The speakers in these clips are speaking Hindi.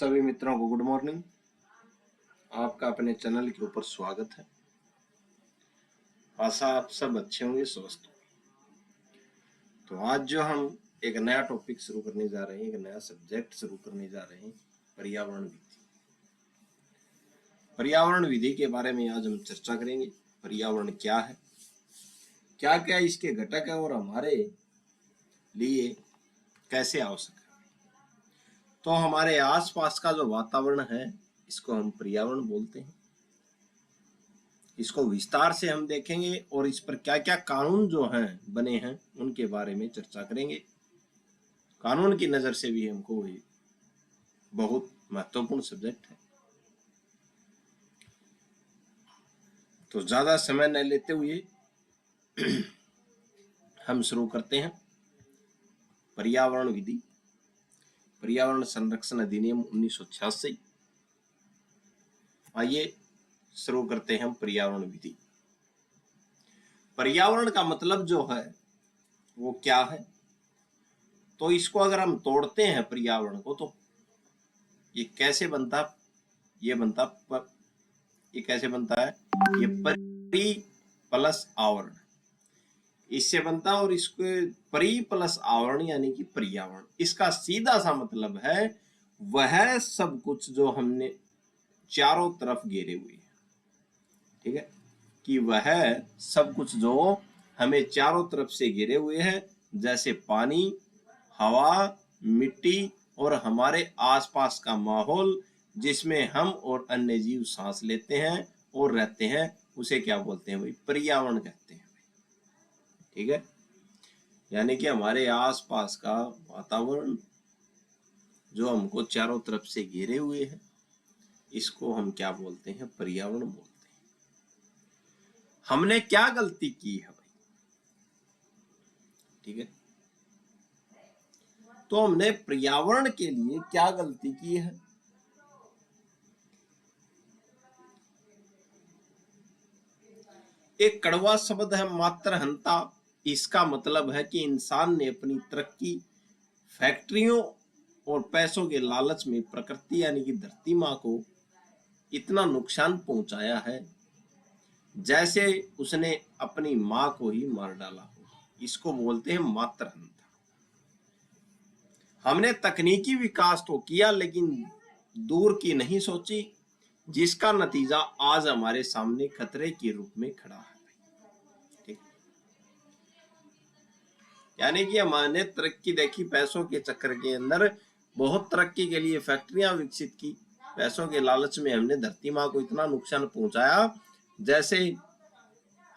सभी मित्रों को गुड मॉर्निंग। आपका अपने चैनल के ऊपर स्वागत है। आशा आप सब अच्छे होंगे, स्वस्थ होंगे। तो आज जो हम एक नया टॉपिक शुरू करने जा रहे हैं, एक नया सब्जेक्ट शुरू करने जा रहे हैं, पर्यावरण विधि। पर्यावरण विधि के बारे में आज हम चर्चा करेंगे। पर्यावरण क्या है, क्या क्या इसके घटक है और हमारे लिए कैसे आवश्यक है। तो हमारे आसपास का जो वातावरण है, इसको हम पर्यावरण बोलते हैं। इसको विस्तार से हम देखेंगे और इस पर क्या क्या कानून जो हैं बने हैं उनके बारे में चर्चा करेंगे। कानून की नजर से भी हमको ये बहुत महत्वपूर्ण सब्जेक्ट है। तो ज्यादा समय न लेते हुए हम शुरू करते हैं। पर्यावरण विधि, पर्यावरण संरक्षण अधिनियम 1986। आइए शुरू करते हैं हम पर्यावरण विधि। पर्यावरण का मतलब जो है वो क्या है, तो इसको अगर हम तोड़ते हैं पर्यावरण को, तो ये कैसे बनता, ये कैसे बनता है, ये परि प्लस आवरण इससे बनता है। और इसको परि प्लस आवरण यानी कि पर्यावरण, इसका सीधा सा मतलब है वह सब कुछ जो हमने चारों तरफ घेरे हुए हैं। ठीक है, कि वह सब कुछ जो हमें चारों तरफ से घिरे हुए हैं, जैसे पानी, हवा, मिट्टी और हमारे आसपास का माहौल जिसमें हम और अन्य जीव सांस लेते हैं और रहते हैं, उसे क्या बोलते हैं भाई, पर्यावरण कहते हैं। ठीक है, यानी कि हमारे आसपास का वातावरण जो हमको चारों तरफ से घेरे हुए है, इसको हम क्या बोलते हैं, पर्यावरण बोलते हैं। हमने क्या गलती की है भाई, ठीक है, तो हमने पर्यावरण के लिए क्या गलती की है। एक कड़वा शब्द है मात्रहंता। इसका मतलब है कि इंसान ने अपनी तरक्की, फैक्ट्रियों और पैसों के लालच में प्रकृति यानी कि धरती माँ को इतना नुकसान पहुंचाया है जैसे उसने अपनी माँ को ही मार डाला हो। इसको बोलते हैं मात्रहंता। हमने तकनीकी विकास तो किया लेकिन दूर की नहीं सोची, जिसका नतीजा आज हमारे सामने खतरे के रूप में खड़ा है। ठीक, यानी कि हमने तरक्की देखी, पैसों के चक्कर के अंदर बहुत तरक्की के लिए फैक्ट्रियां विकसित की, पैसों के लालच में हमने धरती माँ को इतना नुकसान पहुंचाया जैसे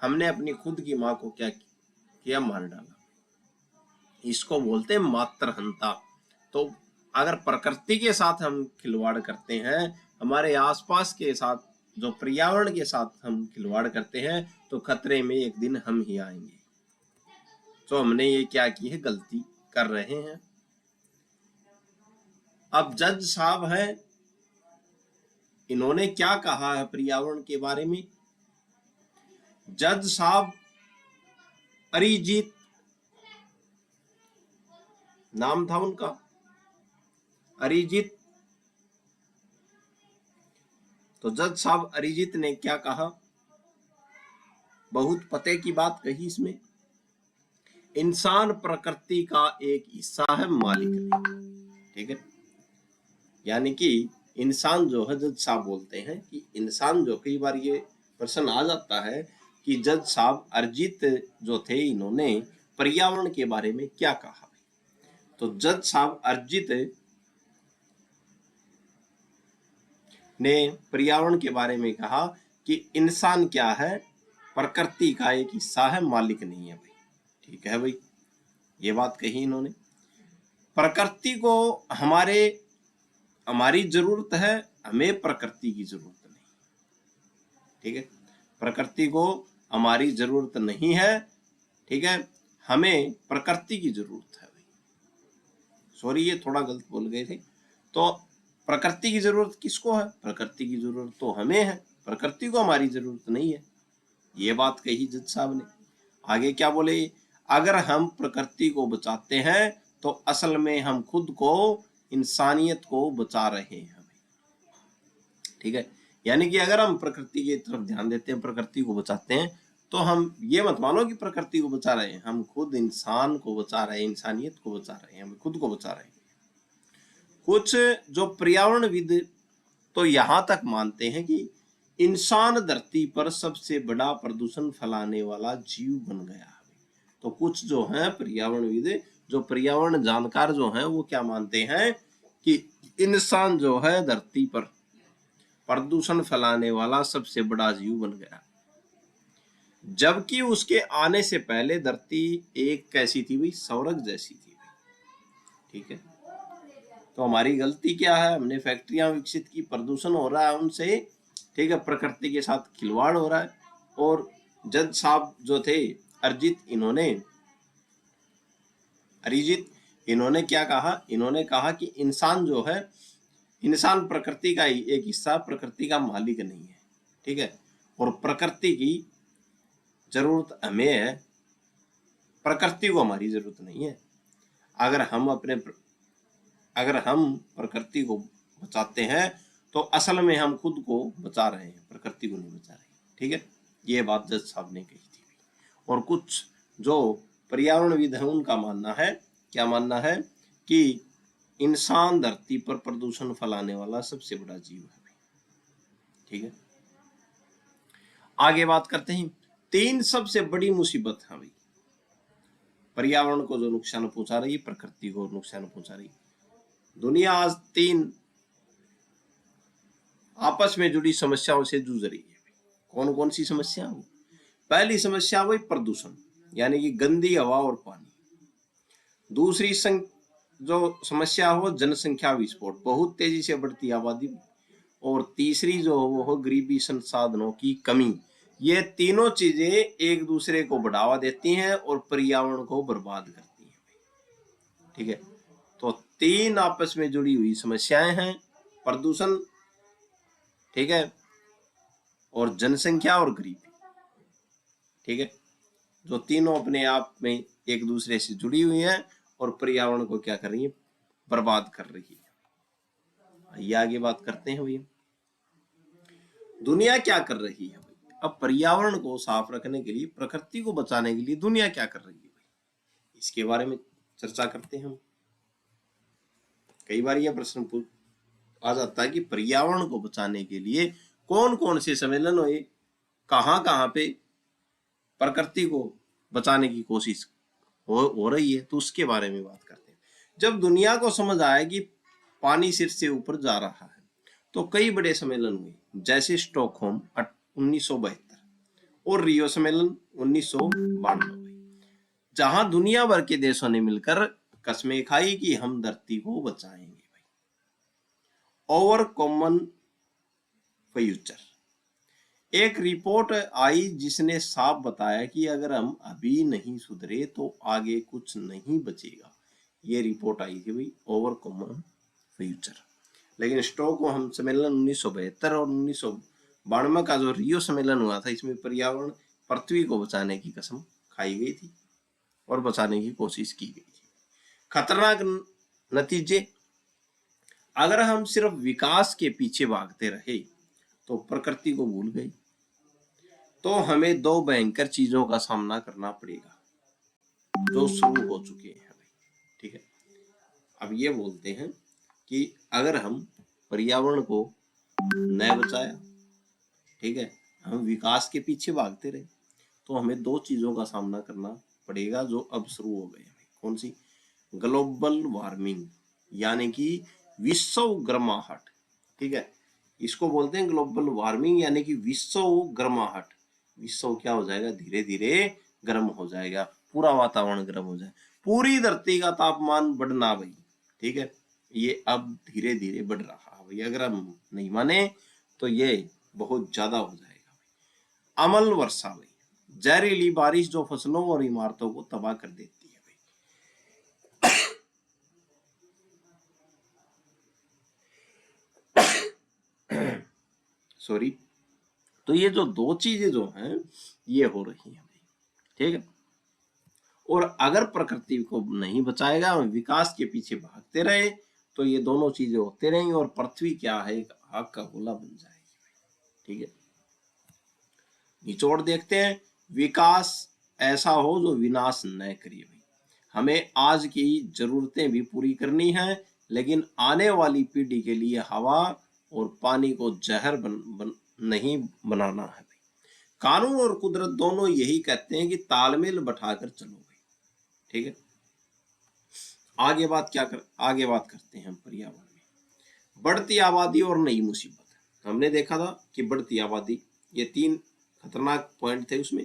हमने अपनी खुद की माँ को क्या किया, मार डाला। इसको बोलते हैं मात्रहंता। तो अगर प्रकृति के साथ हम खिलवाड़ करते हैं, हमारे आसपास के साथ, जो पर्यावरण के साथ हम खिलवाड़ करते हैं, तो खतरे में एक दिन हम ही आएंगे। तो हमने ये क्या की है, गलती कर रहे हैं। अब जज साहब हैं, इन्होंने क्या कहा है पर्यावरण के बारे में। जज साहब अरिजीत नाम था उनका, अरिजीत। तो जज साहब अरिजीत ने क्या कहा, बहुत पते की बात कही इसमें। इंसान प्रकृति का एक हिस्सा है, मालिक नहीं। ठीक है, यानी कि इंसान जो है, जज साहब बोलते हैं कि इंसान जो, कई बार ये प्रश्न आ जाता है कि जज साहब अरिजीत जो थे, इन्होंने पर्यावरण के बारे में क्या कहा। तो जज साहब अरिजीत ने पर्यावरण के बारे में कहा कि इंसान क्या है, प्रकृति का एक हिस्सा है, मालिक नहीं है भाई। ठीक है भाई, ये बात कही इन्होंने। प्रकृति को हमारी जरूरत है, हमें प्रकृति की जरूरत नहीं। ठीक है, प्रकृति को हमारी जरूरत नहीं है। ठीक है, हमें प्रकृति की जरूरत है भाई। सॉरी, ये थोड़ा गलत बोल गए थे। तो प्रकृति की जरूरत किसको है, प्रकृति की जरूरत तो हमें है, प्रकृति को हमारी जरूरत नहीं है। ये बात कही जज साहब ने। आगे क्या बोले, अगर हम प्रकृति को बचाते हैं तो असल में हम खुद को, इंसानियत को बचा रहे हैं। ठीक है। यानी कि अगर हम प्रकृति की तरफ ध्यान देते हैं, प्रकृति को बचाते हैं, तो हम ये मत मानो कि प्रकृति को बचा रहे हैं, हम खुद इंसान को बचा रहे हैं, इंसानियत को बचा रहे हैं, हम खुद को बचा रहे हैं। कुछ जो पर्यावरणविद तो यहां तक मानते हैं कि इंसान धरती पर सबसे बड़ा प्रदूषण फैलाने वाला जीव बन गया है। तो कुछ जो है पर्यावरणविद, जो पर्यावरण जानकार जो हैं, वो क्या मानते हैं कि इंसान जो है धरती पर प्रदूषण फैलाने वाला सबसे बड़ा जीव बन गया, जबकि उसके आने से पहले धरती एक कैसी थी भाई, स्वर्ग जैसी थी। ठीक है, तो हमारी गलती क्या है, हमने फैक्ट्रियां विकसित की, प्रदूषण हो रहा है उनसे, ठीक है, प्रकृति के साथ खिलवाड़ हो रहा है। और जज साहब जो थे अरिजित, इन्होंने क्या कहा, इन्होंने कहा कि इंसान जो है, इंसान प्रकृति का ही एक हिस्सा, प्रकृति का मालिक नहीं है। ठीक है, और प्रकृति की जरूरत हमें है, प्रकृति को हमारी जरूरत नहीं है। अगर हम प्रकृति को बचाते हैं तो असल में हम खुद को बचा रहे हैं, प्रकृति को नहीं बचा रहे। ठीक है, ये बात जज साहब ने कही थी। और कुछ जो पर्यावरणविद है उनका मानना है, क्या मानना है कि इंसान धरती पर प्रदूषण फैलाने वाला सबसे बड़ा जीव है। ठीक है, आगे बात करते हैं। 3 सबसे बड़ी मुसीबत है भाई, पर्यावरण को जो नुकसान पहुंचा रही है, प्रकृति को नुकसान पहुंचा रही है। दुनिया आज 3 आपस में जुड़ी समस्याओं से जूझ रही है। कौन कौन सी समस्या? पहली समस्या वही प्रदूषण, यानी कि गंदी हवा और पानी। दूसरी जो समस्या हो जनसंख्या विस्फोट, बहुत तेजी से बढ़ती आबादी। और तीसरी जो हो गरीबी, संसाधनों की कमी। ये तीनों चीजें एक दूसरे को बढ़ावा देती हैं और पर्यावरण को बर्बाद करती हैं। ठीक है, तो 3 आपस में जुड़ी हुई समस्याएं हैं, प्रदूषण, ठीक है, और जनसंख्या और गरीबी। ठीक है, जो तीनों अपने आप में एक दूसरे से जुड़ी हुई है और पर्यावरण को क्या कर रही है, बर्बाद कर रही है। ये आगे बात करते हैं भैया, दुनिया क्या कर रही है। अब पर्यावरण को साफ रखने के लिए, प्रकृति को बचाने के लिए दुनिया क्या कर रही है, इसके बारे में चर्चा करते हैं हम। कई बार यह प्रश्न आ जाता है कि पर्यावरण को बचाने के लिए कौन कौन से सम्मेलन हुए, कहां पे प्रकृति को बचाने की कोशिश हो रही है, तो उसके बारे में बात करते हैं। जब दुनिया को समझ आया कि पानी सिर से ऊपर जा रहा है, तो कई बड़े सम्मेलन हुए, जैसे स्टॉकहोम 1972 और रियो सम्मेलन 1992, जहां दुनिया भर के देशों ने मिलकर कस्में खाई कि हम धरती को बचाएंगे भाई। ओवर कॉमन फ्यूचर, एक रिपोर्ट आई जिसने साफ बताया कि अगर हम अभी नहीं सुधरे तो आगे कुछ नहीं बचेगा। ये रिपोर्ट आई थी भाई, ओवर कॉमन फ्यूचर। लेकिन स्टॉकहोम सम्मेलन 1972 और 1992 का जो रियो सम्मेलन हुआ था, इसमें पर्यावरण, पृथ्वी को बचाने की कसम खाई गई थी और बचाने की कोशिश की गई थी। खतरनाक नतीजे, अगर हम सिर्फ विकास के पीछे भागते रहे तो प्रकृति को भूल गए, तो हमें 2 भयंकर चीजों का सामना करना पड़ेगा जो शुरू हो चुके हैं। ठीक है, अब ये बोलते हैं कि अगर हम पर्यावरण को न बचाया, ठीक है, हम विकास के पीछे भागते रहे, तो हमें 2 चीजों का सामना करना पड़ेगा जो अब शुरू हो गए। कौन सी? ग्लोबल वार्मिंग, यानी कि विश्व गर्माहट। ठीक है, इसको बोलते हैं ग्लोबल वार्मिंग, यानी कि विश्व गर्माहट। विश्व क्या हो जाएगा, धीरे धीरे गर्म हो जाएगा, पूरा वातावरण गर्म हो जाए, पूरी धरती का तापमान बढ़ना भाई। ठीक है, ये अब धीरे धीरे बढ़ रहा है भाई, अगर हम नहीं माने तो ये बहुत ज्यादा हो जाएगा। अमल वर्षा भाई, जहरीली बारिश जो फसलों और इमारतों को तबाह कर देती है भाई। सॉरी, तो ये जो 2 चीजें जो हैं ये हो रही हैं भाई। ठीक है, और अगर प्रकृति को नहीं बचाएगा, विकास के पीछे भागते रहे, तो ये दोनों चीजें होते रहेंगी और पृथ्वी क्या है, एक आग का गोला बन जाएगी। ठीक है। निचोड़ देखते हैं, विकास ऐसा हो जो विनाश न करे भाई। हमें आज की जरूरतें भी पूरी करनी है, लेकिन आने वाली पीढ़ी के लिए हवा और पानी को जहर नहीं बनाना है भाई। कानून और कुदरत दोनों यही कहते हैं कि तालमेल बैठाकर चलो भाई। ठीक है। आगे बात करते हैं हम पर्यावरण में। बढ़ती आबादी और नई मुसीबत। हमने देखा था कि बढ़ती आबादी, ये 3 खतरनाक पॉइंट थे उसमें।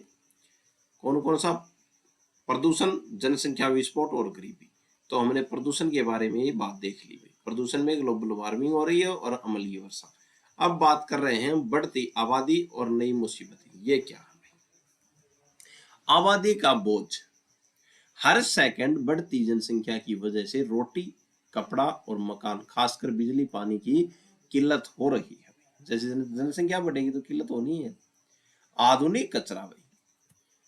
कौन कौन सा? प्रदूषण, जनसंख्या विस्फोट और गरीबी। तो हमने प्रदूषण के बारे में ये बात देख ली भाई। प्रदूषण में ग्लोबल वार्मिंग हो रही है और अम्लीय वर्षा। अब बात कर रहे हैं बढ़ती आबादी और नई मुसीबतें। ये क्या है भाई? आबादी का बोझ। हर सेकंड बढ़ती जनसंख्या की वजह से रोटी, कपड़ा और मकान, खासकर बिजली पानी की किल्लत हो रही है। जैसे जनसंख्या बढ़ेगी तो किल्लत होनी है। आधुनिक कचरा भाई,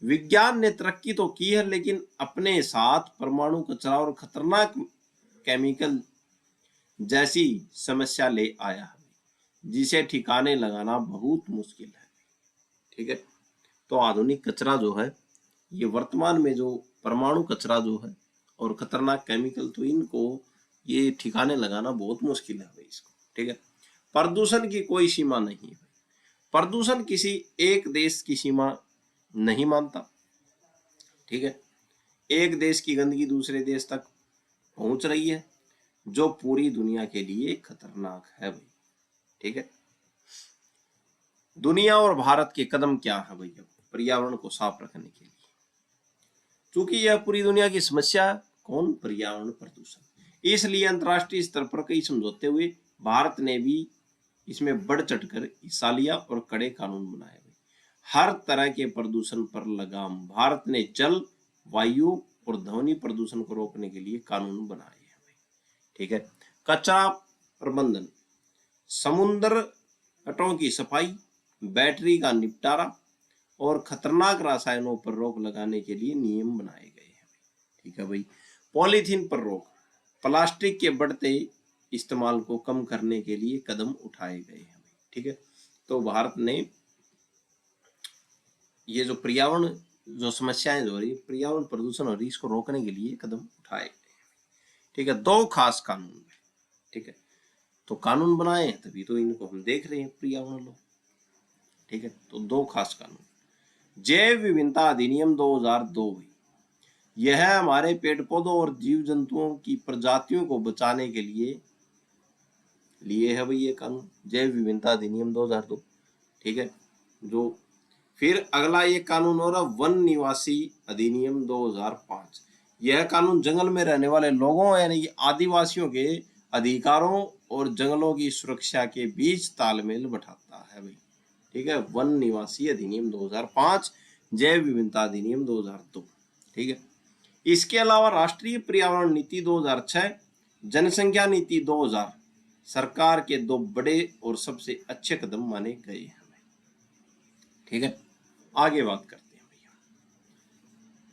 विज्ञान ने तरक्की तो की है, लेकिन अपने साथ परमाणु कचरा और खतरनाक केमिकल जैसी समस्या ले आया है, जिसे ठिकाने लगाना बहुत मुश्किल है। ठीक है। तो आधुनिक कचरा जो है, ये वर्तमान में जो परमाणु कचरा जो है और खतरनाक केमिकल, तो इनको ये ठिकाने लगाना बहुत मुश्किल है भाई इसको। ठीक है। प्रदूषण की कोई सीमा नहीं है। प्रदूषण किसी एक देश की सीमा नहीं मानता। ठीक है। एक देश की गंदगी दूसरे देश तक पहुंच रही है, जो पूरी दुनिया के लिए खतरनाक है भाई। ठीक है। दुनिया और भारत के कदम क्या है भाई अब पर्यावरण को साफ रखने के लिए? क्योंकि यह पूरी दुनिया की समस्या, कौन? पर्यावरण प्रदूषण। इसलिए अंतर्राष्ट्रीय स्तर पर कई समझौते हुए, भारत ने भी इसमें बढ़ चढ़कर हिस्सा लिया और कड़े कानून बनाए। हर तरह के प्रदूषण पर लगाम। भारत ने जल, वायु और ध्वनि प्रदूषण को रोकने के लिए कानून बनाए हैं। ठीक है। कचरा प्रबंधन, समुद्र तटों की सफाई, बैटरी का निपटारा और खतरनाक रसायनों पर रोक लगाने के लिए नियम बनाए गए हैं। ठीक है भाई। पॉलीथीन पर रोक, प्लास्टिक के बढ़ते इस्तेमाल को कम करने के लिए कदम उठाए गए हैं। ठीक है। तो भारत ने ये जो पर्यावरण जो समस्याएं जो हो रही है, पर्यावरण प्रदूषण हो रही है, इसको रोकने के लिए कदम उठाए गए। ठीक है। 2 खास कानून। ठीक है। तो कानून बनाए हैं तभी तो इनको हम देख रहे हैं, पर्यावरण लो। ठीक है। तो 2 खास कानून। जैव विविधता अधिनियम 2002, यह हमारे पेड़ पौधों और जीव जंतुओं की प्रजातियों को बचाने के लिए है भाई ये कानून, जैव विविधता अधिनियम 2002। ठीक है। जो फिर अगला ये कानून हो रहा वन निवासी अधिनियम 2005। यह कानून जंगल में रहने वाले लोगों यानी कि आदिवासियों के अधिकारों और जंगलों की सुरक्षा के बीच तालमेल बैठाता है भाई। ठीक है। वन निवासी अधिनियम 2005, जैव विविधता अधिनियम 2002। ठीक है। इसके अलावा राष्ट्रीय पर्यावरण नीति 2006, जनसंख्या नीति 2000 सरकार के 2 बड़े और सबसे अच्छे कदम माने गए हैं। ठीक है। आगे बात करते हैं भैया,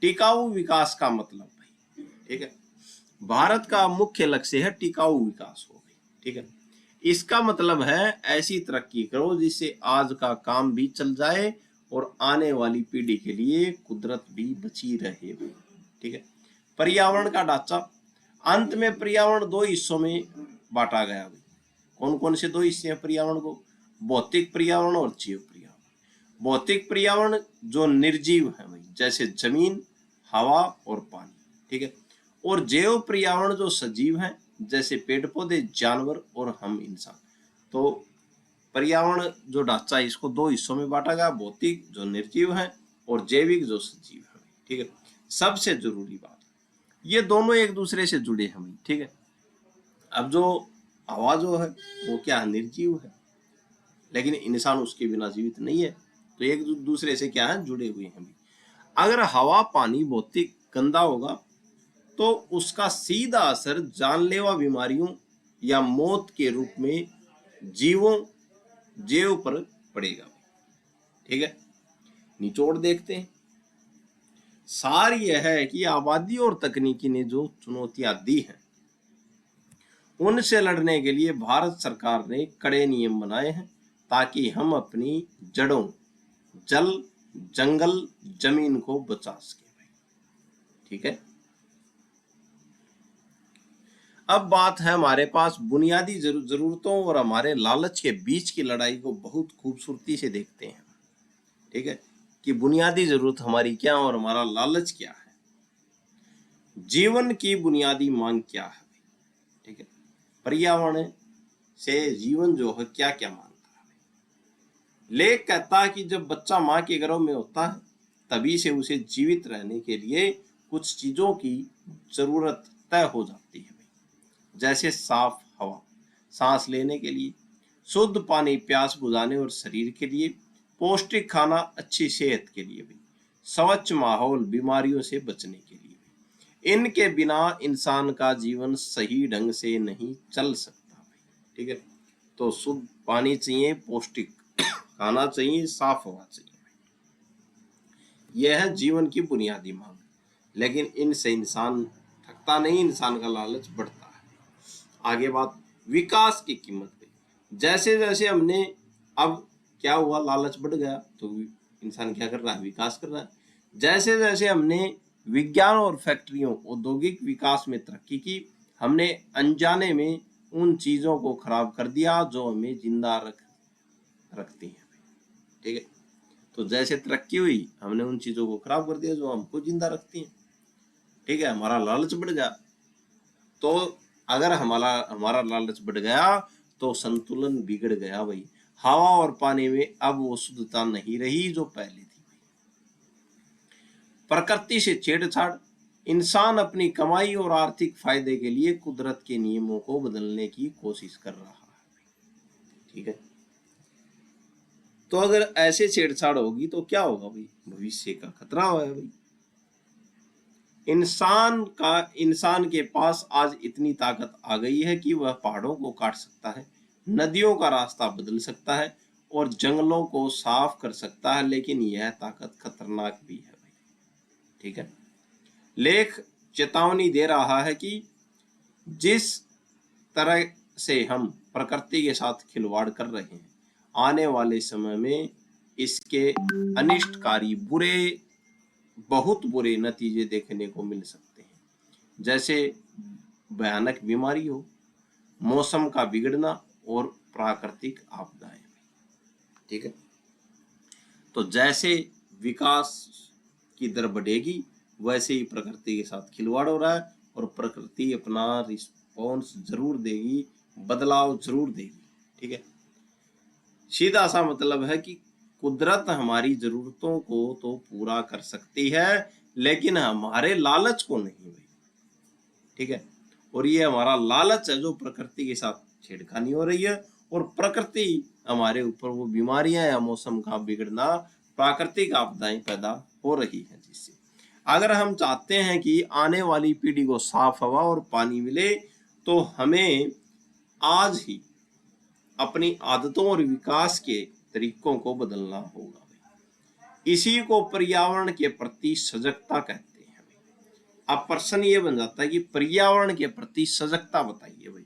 टिकाऊ विकास का मतलब भाई। ठीक है। भारत का मुख्य लक्ष्य है टिकाऊ विकास हो भाई। ठीक है। इसका मतलब है ऐसी तरक्की करो जिससे आज का काम भी चल जाए और आने वाली पीढ़ी के लिए कुदरत भी बची रहे भाई। ठीक है। पर्यावरण का ढांचा, अंत में पर्यावरण 2 हिस्सों में बांटा गया भाई। कौन कौन से 2 हिस्से हैं पर्यावरण को? भौतिक पर्यावरण और जीव पर्यावरण। भौतिक पर्यावरण जो निर्जीव है भाई, जैसे जमीन, हवा और पानी। ठीक है। और जैव पर्यावरण जो सजीव है, जैसे पेड़ पौधे, जानवर और हम इंसान। तो पर्यावरण जो ढांचा है इसको 2 हिस्सों में बांटा गया, भौतिक जो निर्जीव है और जैविक जो सजीव है। ठीक है। सबसे जरूरी बात, ये दोनों एक दूसरे से जुड़े हैं भाई। ठीक है। अब जो हवा जो है वो क्या है? निर्जीव है, लेकिन इंसान उसके बिना जीवित नहीं है, तो एक दूसरे से क्या है? जुड़े हुए हैं। अगर हवा पानी भौतिक गंदा होगा तो उसका सीधा असर जानलेवा बीमारियों या मौत के रूप में जैव पर पड़ेगा। ठीक है। निचोड़ देखते हैं। सार यह है कि आबादी और तकनीकी ने जो चुनौतियां दी हैं, उनसे लड़ने के लिए भारत सरकार ने कड़े नियम बनाए हैं ताकि हम अपनी जड़ों, जल, जंगल, जमीन को बचा सके भाई। ठीक है। अब बात है हमारे पास बुनियादी जरूरतों और हमारे लालच के बीच की लड़ाई को बहुत खूबसूरती से देखते हैं। ठीक है, कि बुनियादी जरूरत हमारी क्या और हमारा लालच क्या है। जीवन की बुनियादी मांग क्या है। ठीक है, पर्यावरण से जीवन जो है क्या क्या मांगता है। लेख कहता है कि जब बच्चा माँ के गर्भ में होता है तभी से उसे जीवित रहने के लिए कुछ चीजों की जरूरत तय हो जाती है, जैसे साफ हवा सांस लेने के लिए, शुद्ध पानी प्यास बुझाने और शरीर के लिए, पौष्टिक खाना अच्छी सेहत के लिए भी, स्वच्छ माहौल बीमारियों से बचने के लिए भी। इनके बिना इंसान का जीवन सही ढंग से नहीं चल सकता। ठीक है, तो शुद्ध पानी चाहिए, पौष्टिक खाना चाहिए, साफ हवा चाहिए। यह है जीवन की बुनियादी मांग। लेकिन इनसे इंसान थकता नहीं, इंसान का लालच बढ़ता है। आगे बात विकास की कीमत पे। जैसे जैसे हमने, अब क्या हुआ, लालच बढ़ गया तो इंसान क्या कर रहा है, विकास कर रहा है। जैसे जैसे हमने विज्ञान और फैक्ट्रियों, औद्योगिक विकास में तरक्की की, हमने अनजाने में उन चीजों को खराब कर दिया जो हमें जिंदा रखती हैं। ठीक है, तो जैसे तरक्की हुई हमने उन चीजों को खराब कर दिया जो हमको जिंदा रखती हैं। ठीक है, हमारा लालच बढ़ गया। तो अगर हमारा लालच बढ़ गया तो संतुलन बिगड़ गया भाई। हवा और पानी में अब वो शुद्धता नहीं रही जो पहले थी। प्रकृति से छेड़छाड़। इंसान अपनी कमाई और आर्थिक फायदे के लिए कुदरत के नियमों को बदलने की कोशिश कर रहा है। ठीक है, तो अगर ऐसे छेड़छाड़ होगी तो क्या होगा भाई, भविष्य का खतरा है भाई। इंसान के पास आज इतनी ताकत आ गई है कि वह पहाड़ों को काट सकता है, नदियों का रास्ता बदल सकता है और जंगलों को साफ कर सकता है, लेकिन यह ताकत खतरनाक भी है भाई। ठीक है, लेख चेतावनी दे रहा है कि जिस तरह से हम प्रकृति के साथ खिलवाड़ कर रहे हैं, आने वाले समय में इसके अनिष्टकारी बहुत बुरे नतीजे देखने को मिल सकते हैं, जैसे भयानक बीमारी हो, मौसम का बिगड़ना और प्राकृतिक आपदाएं। ठीक है, तो जैसे विकास की दर बढ़ेगी वैसे ही प्रकृति के साथ खिलवाड़ हो रहा है और प्रकृति अपना रिस्पॉन्स जरूर देगी, बदलाव जरूर देगी। ठीक है, सीधा सा मतलब है कि कुदरत हमारी जरूरतों को तो पूरा कर सकती है लेकिन हमारे लालच को नहीं भाई। ठीक है, और ये हमारा लालच है जो प्रकृति के साथ छेड़खानी हो रही है और प्रकृति हमारे ऊपर वो बीमारियां या मौसम का बिगड़ना, प्राकृतिक आपदाएं पैदा हो रही है। जिससे अगर हम चाहते हैं कि आने वाली पीढ़ी को साफ हवा और पानी मिले तो हमें आज ही अपनी आदतों और विकास के तरीकों को बदलना होगा। इसी को पर्यावरण के प्रति सजगता कहते हैं। अब प्रश्न ये बन जाता है कि पर्यावरण के प्रति सजगता बताइए भाई,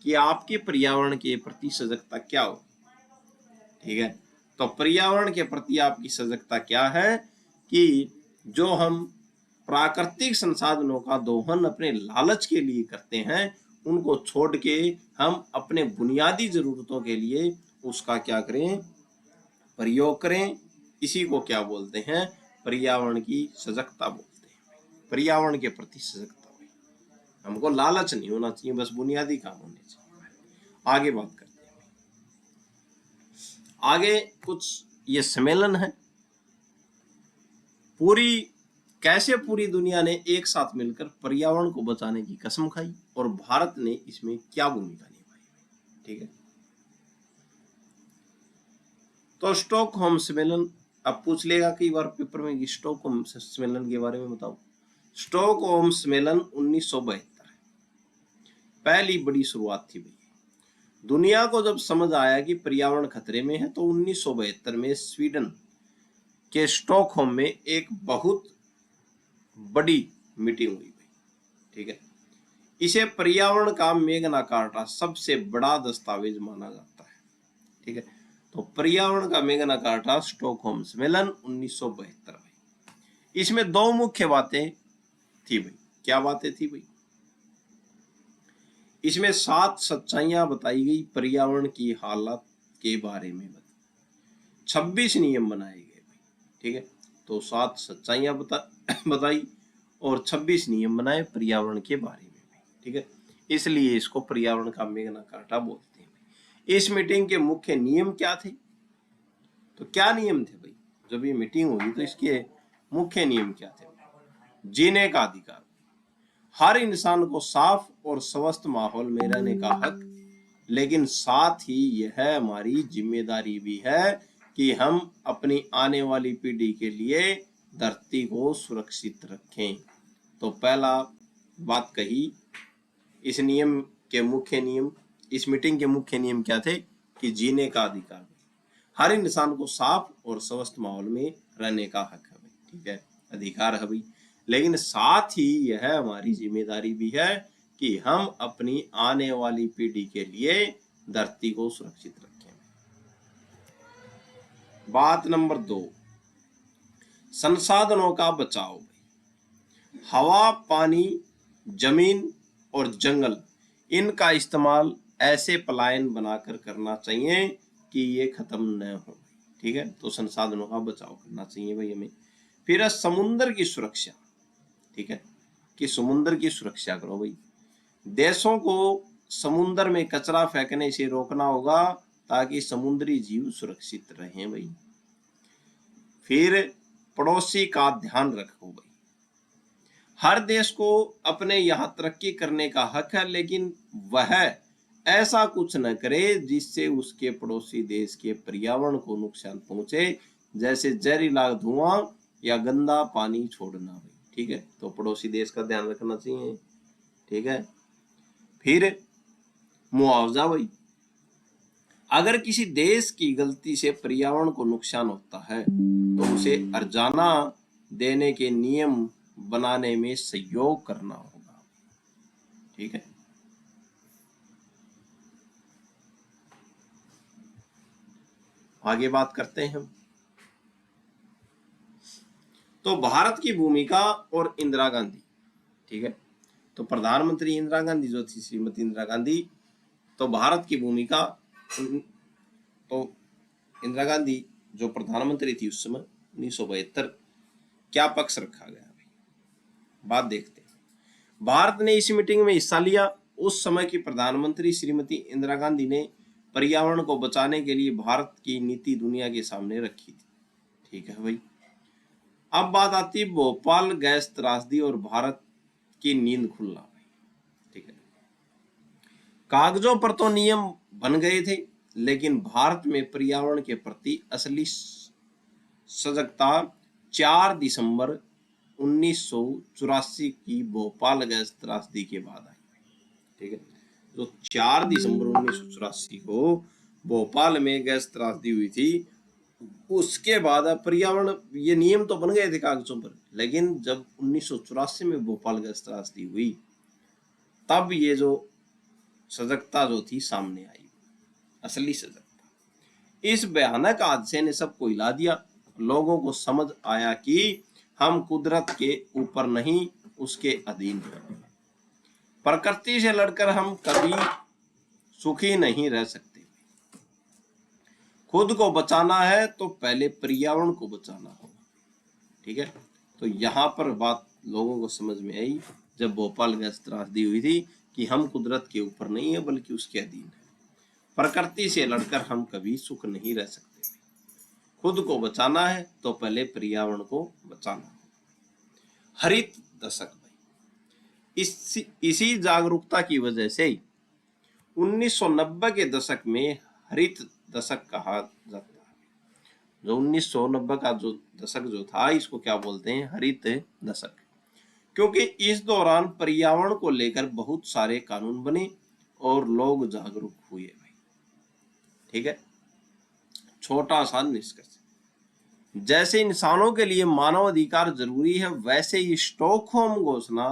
कि आपके पर्यावरण के प्रति सजगता क्या हो। ठीक है, तो पर्यावरण के प्रति आपकी सजगता क्या है कि जो हम प्राकृतिक संसाधनों का दोहन अपने लालच के लिए करते हैं उनको छोड़ के हम अपने बुनियादी जरूरतों के लिए उसका क्या करें, प्रयोग करें। इसी को क्या बोलते हैं, पर्यावरण की सजगता बोलते हैं। पर्यावरण के प्रति सजगता, हमको लालच नहीं होना चाहिए, बस बुनियादी काम होने चाहिए। आगे बात करते हैं। आगे कुछ ये सम्मेलन है, कैसे पूरी दुनिया ने एक साथ मिलकर पर्यावरण को बचाने की कसम खाई और भारत ने इसमें क्या भूमिका निभाई। ठीक है, तो स्टॉकहोम सम्मेलन, अब पूछ लेगा कई बार पेपर में स्टॉकहोम सम्मेलन के बारे में बताओ। स्टॉकहोम सम्मेलन 1972 पहली बड़ी शुरुआत थी भाई। दुनिया को जब समझ आया कि पर्यावरण खतरे में है तो 1972 में स्वीडन के स्टॉकहोम में एक बहुत बड़ी मीटिंग हुई भाई। ठीक है, इसे पर्यावरण का मेग्ना कार्टा सबसे बड़ा दस्तावेज माना जाता है। ठीक है, तो पर्यावरण का मैग्ना कार्टा स्टॉकहोम सम्मेलन 1972 भाई। इसमें दो मुख्य बातें थी भाई। क्या बातें थी भाई? इसमें 7 सच्चाइयां बताई गई पर्यावरण की हालत के बारे में। 26 नियम बनाए गए भाई। ठीक है, तो 7 सच्चाइयां बताई और 26 नियम बनाए पर्यावरण के बारे में भाई। ठीक है, इसलिए इसको पर्यावरण का मैग्ना कार्टा बोलते हैं भाई। इस मीटिंग के मुख्य नियम क्या थे? तो क्या नियम थे भाई? जब ये मीटिंग हुई तो इसके मुख्य नियम क्या थे? जीने का अधिकार, हर इंसान को साफ और स्वस्थ माहौल में रहने का हक, लेकिन साथ ही यह हमारी जिम्मेदारी भी है कि हम अपनी आने वाली पीढ़ी के लिए धरती को सुरक्षित रखें। तो पहला बात कही इस नियम के मुख्य नियम, इस मीटिंग के मुख्य नियम क्या थे? कि जीने का अधिकार, हर इंसान को साफ और स्वस्थ माहौल में रहने का हक है भाई। ठीक है, अधिकार है भाई, लेकिन साथ ही यह हमारी जिम्मेदारी भी है कि हम अपनी आने वाली पीढ़ी के लिए धरती को सुरक्षित रखें। बात नंबर 2, संसाधनों का बचाव भाई। हवा, पानी, जमीन और जंगल, इनका इस्तेमाल ऐसे पलायन बनाकर करना चाहिए कि ये खत्म न हो। ठीक है, तो संसाधनों का बचाव करना चाहिए भाई हमें। फिर है समुद्र की सुरक्षा। ठीक है, कि समुद्र की सुरक्षा करो भाई। देशों को समुद्र में कचरा फेंकने से रोकना होगा ताकि समुद्री जीव सुरक्षित रहें भाई। फिर पड़ोसी का ध्यान रखो भाई। हर देश को अपने यहाँ तरक्की करने का हक है, लेकिन वह ऐसा कुछ न करे जिससे उसके पड़ोसी देश के पर्यावरण को नुकसान पहुंचे, जैसे जहरीला धुआं या गंदा पानी छोड़ना भाई। ठीक है, तो पड़ोसी देश का ध्यान रखना चाहिए। ठीक है, फिर मुआवजा भाई। अगर किसी देश की गलती से पर्यावरण को नुकसान होता है तो उसे अर्जाना देने के नियम बनाने में सहयोग करना होगा। ठीक है, आगे बात करते हैं हम। तो भारत की भूमिका और इंदिरा गांधी। ठीक है, तो प्रधानमंत्री इंदिरा गांधी जो थी, श्रीमती इंदिरा गांधी, तो भारत की भूमिका, तो इंदिरा गांधी जो प्रधानमंत्री थी उस समय 1972, क्या पक्ष रखा गया भाई? बात देखते हैं। भारत ने इस मीटिंग में हिस्सा लिया। उस समय की प्रधानमंत्री श्रीमती इंदिरा गांधी ने पर्यावरण को बचाने के लिए भारत की नीति दुनिया के सामने रखी थी। ठीक है भाई, अब बात आती है भोपाल गैस त्रासदी और भारत की नींद खुलना भाई। ठीक है, कागजों पर तो नियम बन गए थे, लेकिन भारत में पर्यावरण के प्रति असली सजगता 4 दिसंबर 1984 की भोपाल गैस त्रासदी के बाद आई। ठीक है, तो 4 दिसंबर 1984 को भोपाल में गैस त्रासदी हुई थी। उसके बाद पर्यावरण, ये नियम तो बन गए थे कागजों पर, लेकिन जब 1984 में भोपाल गैस त्रासदी हुई तब ये जो सजगता जो थी सामने आई, असली सजगता। इस भयानक हादसे ने सबको हिला दिया। लोगों को समझ आया कि हम कुदरत के ऊपर नहीं, उसके अधीन हैं। प्रकृति से लड़कर हम कभी सुखी नहीं रह सकते। खुद को बचाना है तो पहले पर्यावरण को बचाना होगा। ठीक है, तो यहाँ पर बात लोगों को समझ में आई जब भोपाल गैस त्रासदी हुई थी कि हम कुदरत के ऊपर नहीं है बल्कि उसके अधीन है। प्रकृति से लड़कर हम कभी सुख नहीं रह सकते। खुद को बचाना है तो पहले पर्यावरण को बचाना है। हरित दशक भाई, इसी जागरूकता की वजह से 1990 के दशक में हरित दशक कहा जाता है। जो 1990 का जो दशक जो था, इसको क्या बोलते हैं? हरित दशक, क्योंकि इस दौरान पर्यावरण को लेकर बहुत सारे कानून बने और लोग जागरूक हुए भाई। ठीक है, छोटा सा निष्कर्ष, जैसे इंसानों के लिए मानव अधिकार जरूरी है, वैसे ही स्टॉकहोम घोषणा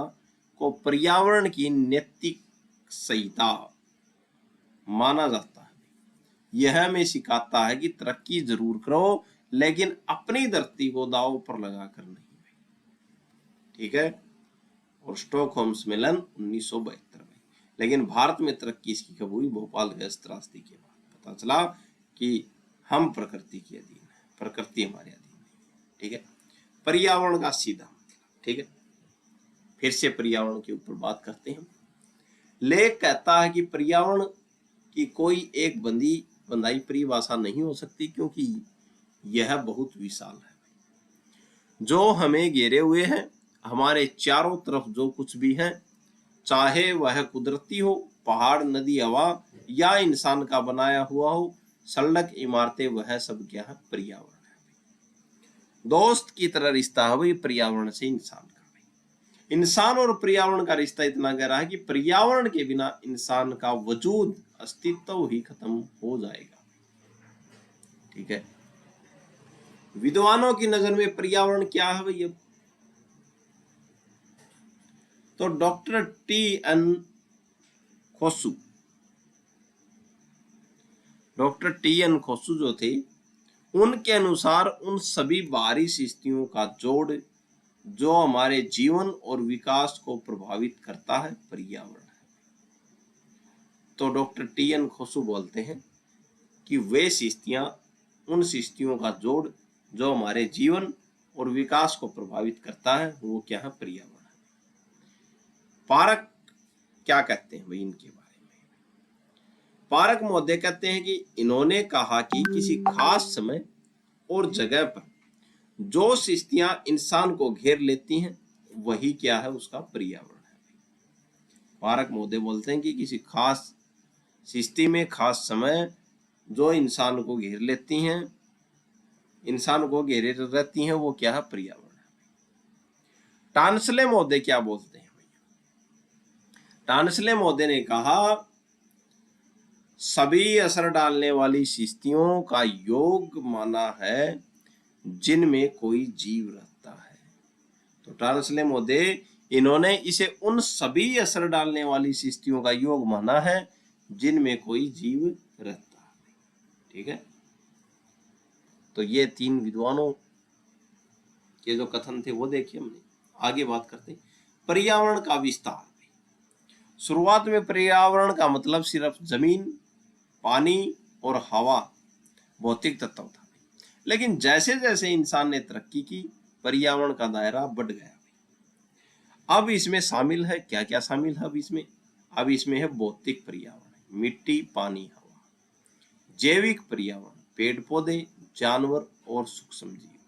को पर्यावरण की नैतिक संहिता माना जाता है। यह हमें सिखाता है कि तरक्की जरूर करो, लेकिन अपनी धरती को दांव पर लगाकर नहीं। ठीक है। और स्टॉकहोम सम्मेलन 1972 में। लेकिन भारत में तरक्की इसकी कब हुई? भोपाल गैस त्रासदी के बाद पता चला कि हम प्रकृति के अधीन है, प्रकृति हमारे अधीन है। ठीक है। पर्यावरण का सीधा मतलब। ठीक है। फिर से पर्यावरण के ऊपर बात करते हैं। लेख कहता है कि पर्यावरण की कोई एक बंधाई परिभाषा नहीं हो सकती, क्योंकि यह बहुत विशाल है। जो हमें घेरे हुए है, हमारे चारों तरफ जो कुछ भी है, चाहे वह कुदरती हो, पहाड़, नदी, हवा या इंसान का बनाया हुआ हो, सड़क, इमारतें, वह सब क्या है? पर्यावरण है। दोस्त की तरह रिश्ता है भाई पर्यावरण से इंसान का। इंसान और पर्यावरण का रिश्ता इतना गहरा है कि पर्यावरण के बिना इंसान का वजूद, अस्तित्व ही खत्म हो जाएगा। ठीक है। विद्वानों की नजर में पर्यावरण क्या है भैया? तो डॉक्टर टी.एन. खोसू जो थे, उनके अनुसार उन सभी बाहरी स्थितियों का जोड़ जो हमारे जीवन और विकास को प्रभावित करता है, पर्यावरण है। तो डॉक्टर टी.एन. खोसू बोलते हैं कि वे स्थितियां, उन स्थितियों का जोड़ जो हमारे जीवन और विकास को प्रभावित करता है, वो क्या है? पर्यावरण है। पारक क्या कहते हैं भाई इनके बारे में? पारक महोदय कहते हैं कि इन्होंने कहा कि किसी खास समय और जगह पर जो स्थितियां इंसान को घेर लेती हैं, वही क्या है? उसका पर्यावरण है। पारक महोदय बोलते हैं कि किसी खास स्थिति में, खास समय जो इंसान को घेर लेती हैं, इंसान को घेरे रहती हैं, वो क्या है? पर्यावरण है। टांसले महोदय क्या बोलते हैं भैया? टांसले महोदय ने कहा सभी असर डालने वाली स्थितियों का योग माना है जिनमें कोई जीव रहता है। तो टांसले महोदय इन्होंने इसे उन सभी असर डालने वाली स्थितियों का योग माना है जिनमें कोई जीव रहता है। ठीक है। तो ये तीन विद्वानों के जो कथन थे वो देखिए हमने। आगे बात करते हैं पर्यावरण का विस्तार। शुरुआत में पर्यावरण का मतलब सिर्फ जमीन, पानी और हवा, भौतिक तत्व था। लेकिन जैसे जैसे इंसान ने तरक्की की, पर्यावरण का दायरा बढ़ गया। अब इसमें शामिल है क्या क्या शामिल है? अब इसमें है भौतिक पर्यावरण, मिट्टी, पानी, हवा। जैविक पर्यावरण, पेड़ पौधे, जानवर और सूक्ष्म जीव।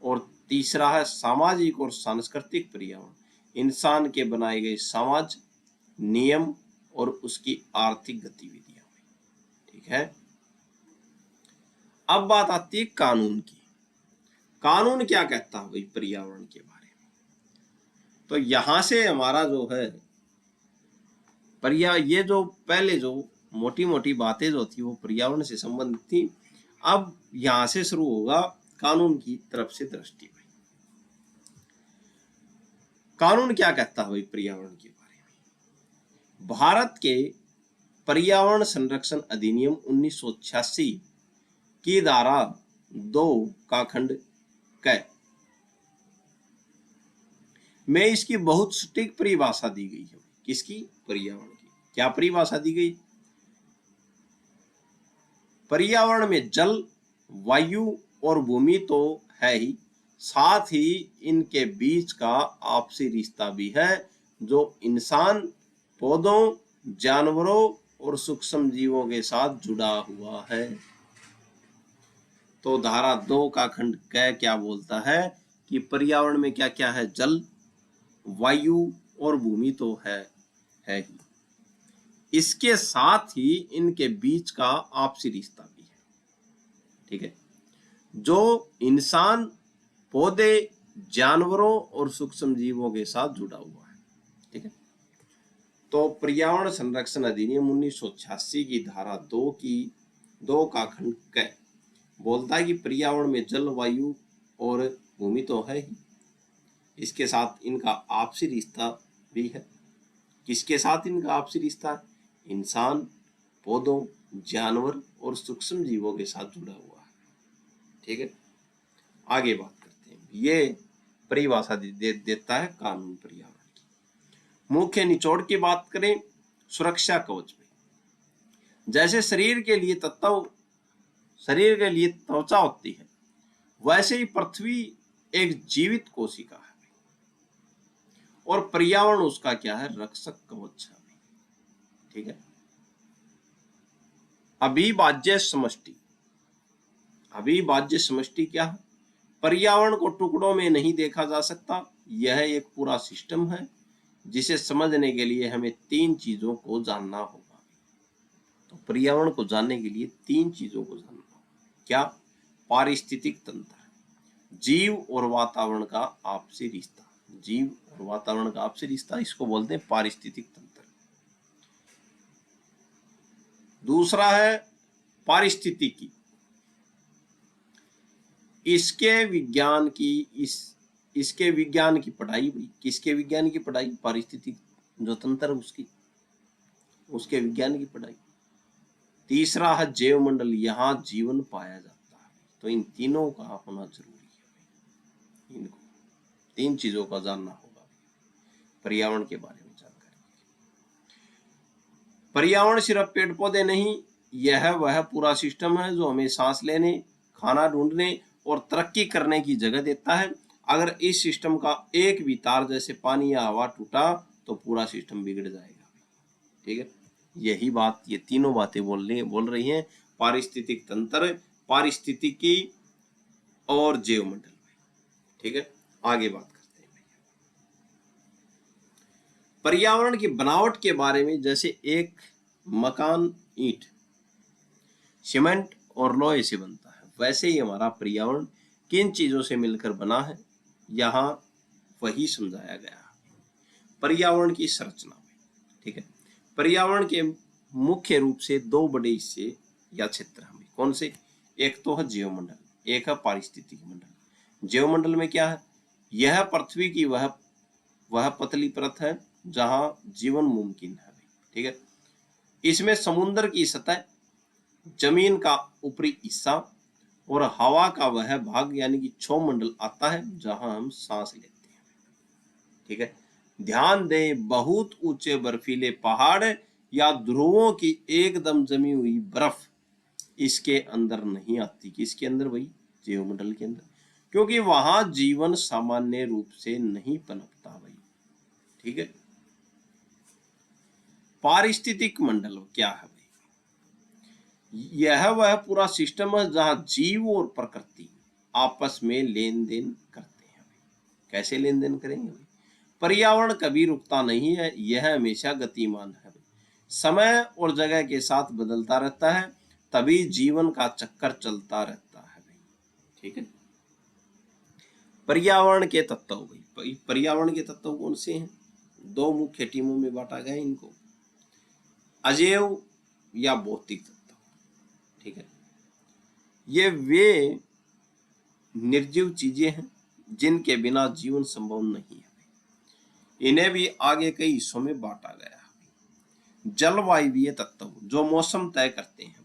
और तीसरा है सामाजिक और सांस्कृतिक पर्यावरण, इंसान के बनाए गए समाज, नियम और उसकी आर्थिक गतिविधियां। ठीक है। अब बात आती है कानून की। कानून क्या कहता है भाई पर्यावरण के बारे में? तो यहां से हमारा जो है ये जो पहले जो मोटी मोटी बातें जो थी वो पर्यावरण से संबंधित थी। अब यहां से शुरू होगा कानून की तरफ से दृष्टि। कानून क्या कहता है भाई पर्यावरण के बारे में? भारत के पर्यावरण संरक्षण अधिनियम 1986 की धारा 2 का खंड क में इसकी बहुत सटीक परिभाषा दी गई है। किसकी? पर्यावरण की। क्या परिभाषा दी गई? पर्यावरण में जल, वायु और भूमि तो है ही, साथ ही इनके बीच का आपसी रिश्ता भी है जो इंसान, पौधों, जानवरों और सूक्ष्म जीवों के साथ जुड़ा हुआ है। तो धारा 2 का खंड क क्या बोलता है कि पर्यावरण में क्या क्या है? जल, वायु और भूमि तो है ही, इसके साथ ही इनके बीच का आपसी रिश्ता भी है। ठीक है। जो इंसान, पौधे, जानवरों और सूक्ष्म जीवों के साथ जुड़ा हुआ है। ठीक है। तो पर्यावरण संरक्षण अधिनियम 1986 की धारा 2 का खंड क बोलता है कि पर्यावरण में जल, वायु और भूमि तो है ही, इसके साथ इनका आपसी रिश्ता भी है। किसके साथ इनका आपसी रिश्ता है? इंसान, पौधों, जानवर और सूक्ष्म जीवों के साथ जुड़ा हुआ है। ठीक है, आगे बात करते हैं। ये परिभाषा देता है कानून पर्यावरण की। मुख्य निचोड़ की बात करें सुरक्षा कवच में, जैसे शरीर के लिए त्वचा होती है, वैसे ही पृथ्वी एक जीवित कोशिका है और पर्यावरण उसका क्या है, रक्षक कवच है। ठीक है, अविभाज्य समष्टि क्या है? पर्यावरण को टुकड़ों में नहीं देखा जा सकता, यह एक पूरा सिस्टम है जिसे समझने के लिए हमें 3 चीजों को जानना होगा। तो पर्यावरण को जानने के लिए 3 चीजों को जानना होगा। क्या? पारिस्थितिक तंत्र, जीव और वातावरण का आपसी रिश्ता, इसको बोलते हैं पारिस्थितिक तंत्र। दूसरा है पारिस्थितिकी, इसके विज्ञान की पढ़ाई। किसके विज्ञान की पढ़ाई? पारिस्थितिक जो तंत्र उसके विज्ञान की पढ़ाई। तीसरा है जैव मंडल, यहाँ जीवन पाया जाता है। तो इन तीनों का होना जरूरी है। इनको 3 चीजों का जानना होगा पर्यावरण के बारे में जानकारी। पर्यावरण सिर्फ पेड़ पौधे नहीं, यह वह पूरा सिस्टम है जो हमें सांस लेने, खाना ढूंढने और तरक्की करने की जगह देता है। अगर इस सिस्टम का एक भी तार जैसे पानी या हवा टूटा तो पूरा सिस्टम बिगड़ जाएगा। ठीक है, यही बात, ये तीनों बातें बोल रही हैं पारिस्थितिक तंत्र, पारिस्थितिकी और जैव मंडल। ठीक है, आगे बात करते हैं पर्यावरण की बनावट के बारे में। जैसे एक मकान ईंट, सीमेंट और लोहे से बनता है, वैसे ही हमारा पर्यावरण किन चीजों से मिलकर बना है, यहाँ वही समझाया गया है पर्यावरण की संरचना में। ठीक है, पर्यावरण के मुख्य रूप से 2 बड़े हिस्से या क्षेत्र हमें कौन से? एक तो है जैव मंडल, एक है पारिस्थितिक मंडल। जैव मंडल में क्या है? यह पृथ्वी की वह पतली परत है जहां जीवन मुमकिन है। ठीक है, इसमें समुद्र की सतह, जमीन का ऊपरी हिस्सा और हवा का वह भाग यानी कि क्षोभ मंडल आता है जहां हम सांस लेते हैं। ठीक है, ध्यान दें, बहुत ऊंचे बर्फीले पहाड़ या ध्रुवों की एकदम जमी हुई बर्फ इसके अंदर नहीं आती। किसके अंदर? वही जैव मंडल के अंदर, क्योंकि वहां जीवन सामान्य रूप से नहीं पनपता भाई। ठीक है, पारिस्थितिक मंडल क्या है भाई? यह वह पूरा सिस्टम है जहां जीव और प्रकृति आपस में लेन देन करते हैं। कैसे लेन देन करेंगे भाई? पर्यावरण कभी रुकता नहीं है, यह हमेशा गतिमान है। समय और जगह के साथ बदलता रहता है, तभी जीवन का चक्कर चलता रहता है भाई। ठीक है, पर्यावरण के तत्व भाई, पर्यावरण के तत्व कौन से हैं? 2 मुख्य टीमों में बांटा गया इनको, अजैव या भौतिक तत्व। ठीक है, ये वे निर्जीव चीजें हैं जिनके बिना जीवन संभव नहीं है। इन्हें भी आगे कई हिस्सों में बांटा गया है। जलवायवीय तत्व जो मौसम तय करते हैं,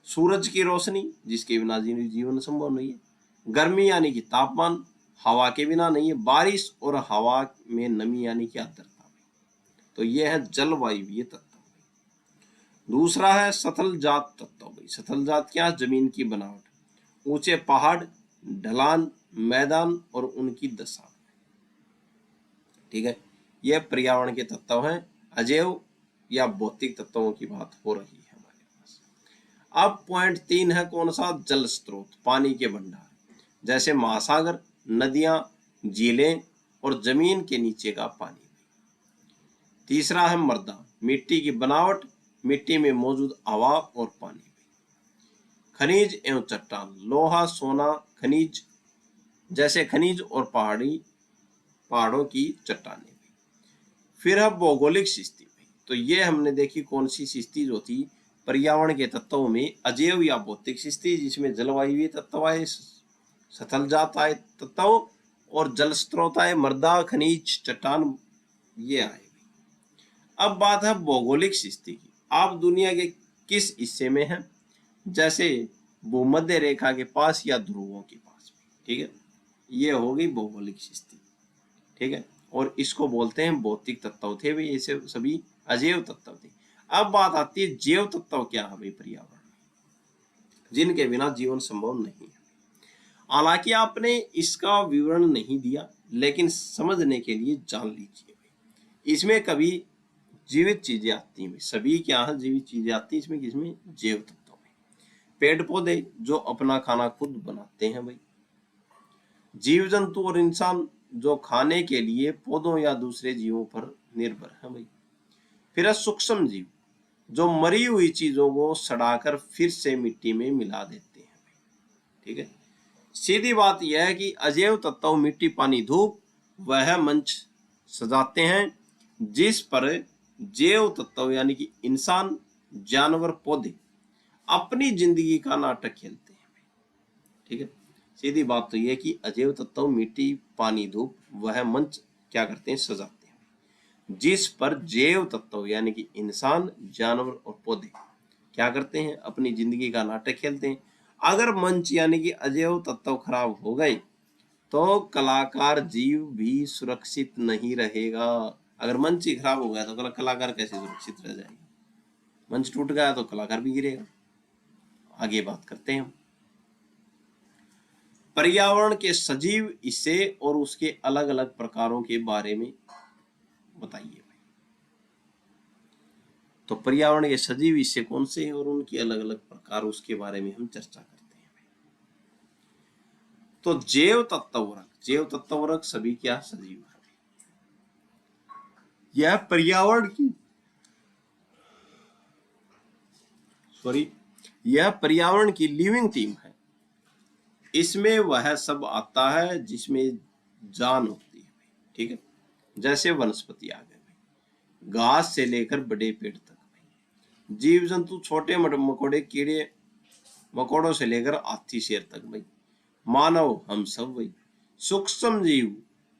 सूरज की रोशनी जिसके बिना जीवन संभव नहीं है, गर्मी यानी कि तापमान हवा के बिना नहीं है, बारिश और हवा में नमी यानी कि आर्द्रता। तो यह है जलवायवीय तत्व। दूसरा है सथल जात तत्व। सथल जात क्या? जमीन की बनावट, ऊंचे पहाड़, ढलान, मैदान और उनकी दशा। ठीक है, यह पर्यावरण के तत्व हैं। अजैव या भौतिक तत्वों की बात हो रही है हमारे पास। अब पॉइंट 3 है कौन सा? जल स्रोत, पानी के भंडार, जैसे महासागर, नदियां, झीलें और जमीन के नीचे का पानी। तीसरा है मृदा, मिट्टी की बनावट, मिट्टी में मौजूद हवा और पानी। खनिज एवं चट्टान, लोहा, सोना, खनिज जैसे खनिज और पहाड़ों की चट्टानें। फिर है भौगोलिक स्थिति। तो ये हमने देखी कौन सी स्थिति जो थी पर्यावरण के तत्वों में, अजैव या भौतिक स्थिति जिसमें जलवायु तत्व आए, सथल जात आए तत्व और जल स्रोत आए, मृदा, खनिज, चट्टान ये आए। अब बात है भौगोलिक स्थिति की। आप दुनिया के किस हिस्से में है, जैसे भूमध्य रेखा के पास या ध्रुवों के पास। ठीक है, ये हो गई भौगोलिक स्थिति। ठीक है, और इसको बोलते हैं भौतिक तत्व थे भाई, ऐसे सभी अजैव तत्व थे। अब बात आती है जैव तत्व क्या है भाई पर्यावरण, जिनके बिना जीवन संभव नहीं है। हालांकि आपने इसका विवरण नहीं दिया, लेकिन समझने के लिए जान लीजिए भाई, इसमें कभी जीवित चीजें आती हैं, सभी क्या है जीवित चीजें आती हैं इसमें, किसमें, जैव तत्व में। पेड़ पौधे जो अपना खाना खुद बनाते हैं भाई, जीव जंतु और इंसान जो खाने के लिए पौधों या दूसरे जीवों पर निर्भर है भाई। फिर है सूक्ष्म जीव जो मरी हुई चीजों को सड़ाकर फिर से मिट्टी में मिला देते हैं भाई। ठीक है, सीधी बात यह है कि अजैव तत्व मिट्टी, पानी, धूप वह मंच सजाते हैं जिस पर जैव तत्व यानी कि इंसान, जानवर, पौधे अपनी जिंदगी का नाटक खेलते हैं। ठीक है, सीधी बात तो यह है कि अजैव तत्व मिट्टी, पानी, धूप वह मंच क्या करते हैं, सजाते हैं जिस पर जैव तत्व यानी कि इंसान, जानवर और पौधे क्या करते हैं, अपनी जिंदगी का नाटक खेलते हैं। अगर मंच यानी कि अजैव तत्व खराब हो गए तो कलाकार जीव भी सुरक्षित नहीं रहेगा। अगर मंच ही खराब हो गया तो कलाकार कैसे सुरक्षित रह जाएगा, मंच टूट गया तो कलाकार भी गिरेगा। आगे बात करते हैं हम पर्यावरण के सजीव हिस्से और उसके अलग अलग प्रकारों के बारे में बताइए भाई। तो पर्यावरण के सजीव हिस्से कौन से हैं और उनके अलग अलग प्रकार, उसके बारे में हम चर्चा करते हैं। तो जैव तत्वरक, जैव तत्वरक सभी क्या सजीव है, यह पर्यावरण की लिविंग टीम है। इसमें वह सब आता है जिसमें जान होती है। ठीक है, जैसे वनस्पति आ गए, घास से लेकर बड़े पेड़ तक, जीव जंतु छोटे मकोड़े, कीड़े मकोड़ों से लेकर हाथी शेर तक भाई, मानव हम सब भाई, सूक्ष्म जीव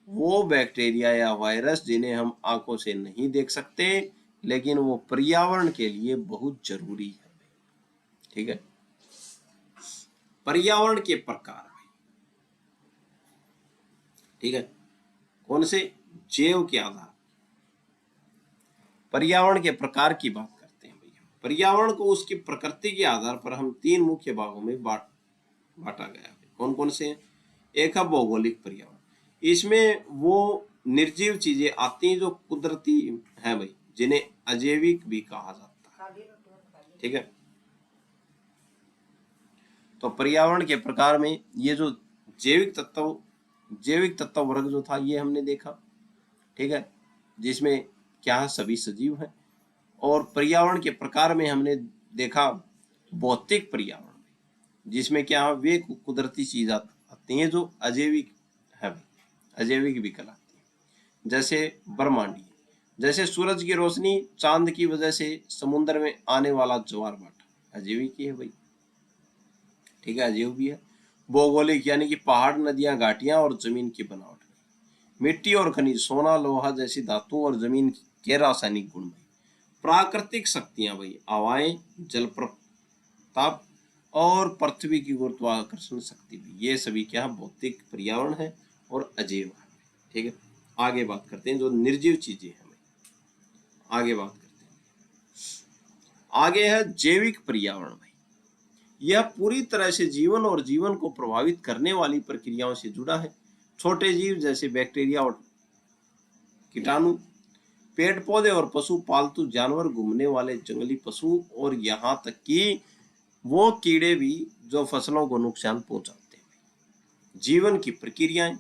वो बैक्टीरिया या वायरस जिन्हें हम आंखों से नहीं देख सकते लेकिन वो पर्यावरण के लिए बहुत जरूरी है। ठीक है, पर्यावरण के प्रकार, ठीक है, कौन से, जैव के आधार पर्यावरण के प्रकार की बात करते हैं भैया। पर्यावरण को उसकी प्रकृति के आधार पर हम 3 मुख्य भागों में बांटा गया है। कौन कौन से हैं, एक है भौगोलिक पर्यावरण, इसमें वो निर्जीव चीजें आती हैं जो कुदरती है भाई, जिन्हें अजैविक भी कहा जाता है। ठीक है, तो पर्यावरण के प्रकार में ये जो जैविक तत्व वर्ग जो था ये हमने देखा। ठीक है, जिसमें क्या है, सभी सजीव हैं। और पर्यावरण के प्रकार में हमने देखा भौतिक पर्यावरण, जिसमें क्या है, वे कुदरती चीज आती हैं जो अजैविक है, अजैविक भी कहलाती है। जैसे ब्रह्मांडीय, जैसे सूरज की रोशनी, चांद की वजह से समुद्र में आने वाला ज्वार भाटा अजैविक ही है भाई। ठीक है, अजैव भी है। भौगोलिक यानी कि पहाड़, नदियां, घाटियां और जमीन की बनावट, मिट्टी और खनिज, सोना, लोहा जैसी धातु और जमीन के रासायनिक गुण। प्राकृतिक शक्तियां भाई, हवाएं, जल प्रताप और पृथ्वी की गुरुत्वाकर्षण शक्ति भी, ये सभी क्या भौतिक पर्यावरण है और अजैव है। ठीक है, आगे बात करते हैं जो निर्जीव चीजें हैं, आगे बात करते हैं। आगे है जैविक पर्यावरण भाई, यह पूरी तरह से जीवन और जीवन को प्रभावित करने वाली प्रक्रियाओं से जुड़ा है। छोटे जीव जैसे बैक्टीरिया और कीटाणु, पेड़ पौधे और पशु, पालतू जानवर, घूमने वाले जंगली पशु और यहाँ तक कि वो कीड़े भी जो फसलों को नुकसान पहुंचाते हैं। जीवन की प्रक्रियाएं,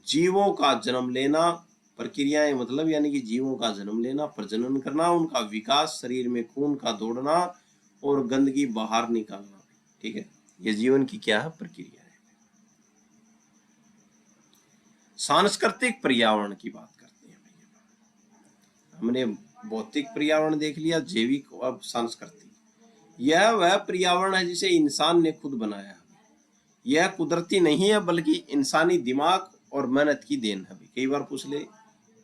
जीवों का जन्म लेना, प्रक्रियाएं मतलब यानी कि जीवों का जन्म लेना, प्रजनन करना, उनका विकास, शरीर में खून का दौड़ना और गंदगी बाहर निकालना। ठीक है, ये जीवन की क्या है, प्रक्रिया है। सांस्कृतिक पर्यावरण की बात करते हैं भैया। हमने भौतिक पर्यावरण देख लिया, जैविक और सांस्कृतिक। यह वह पर्यावरण है जिसे इंसान ने खुद बनाया है। यह कुदरती नहीं है बल्कि इंसानी दिमाग और मेहनत की देन है। कई बार पूछ ले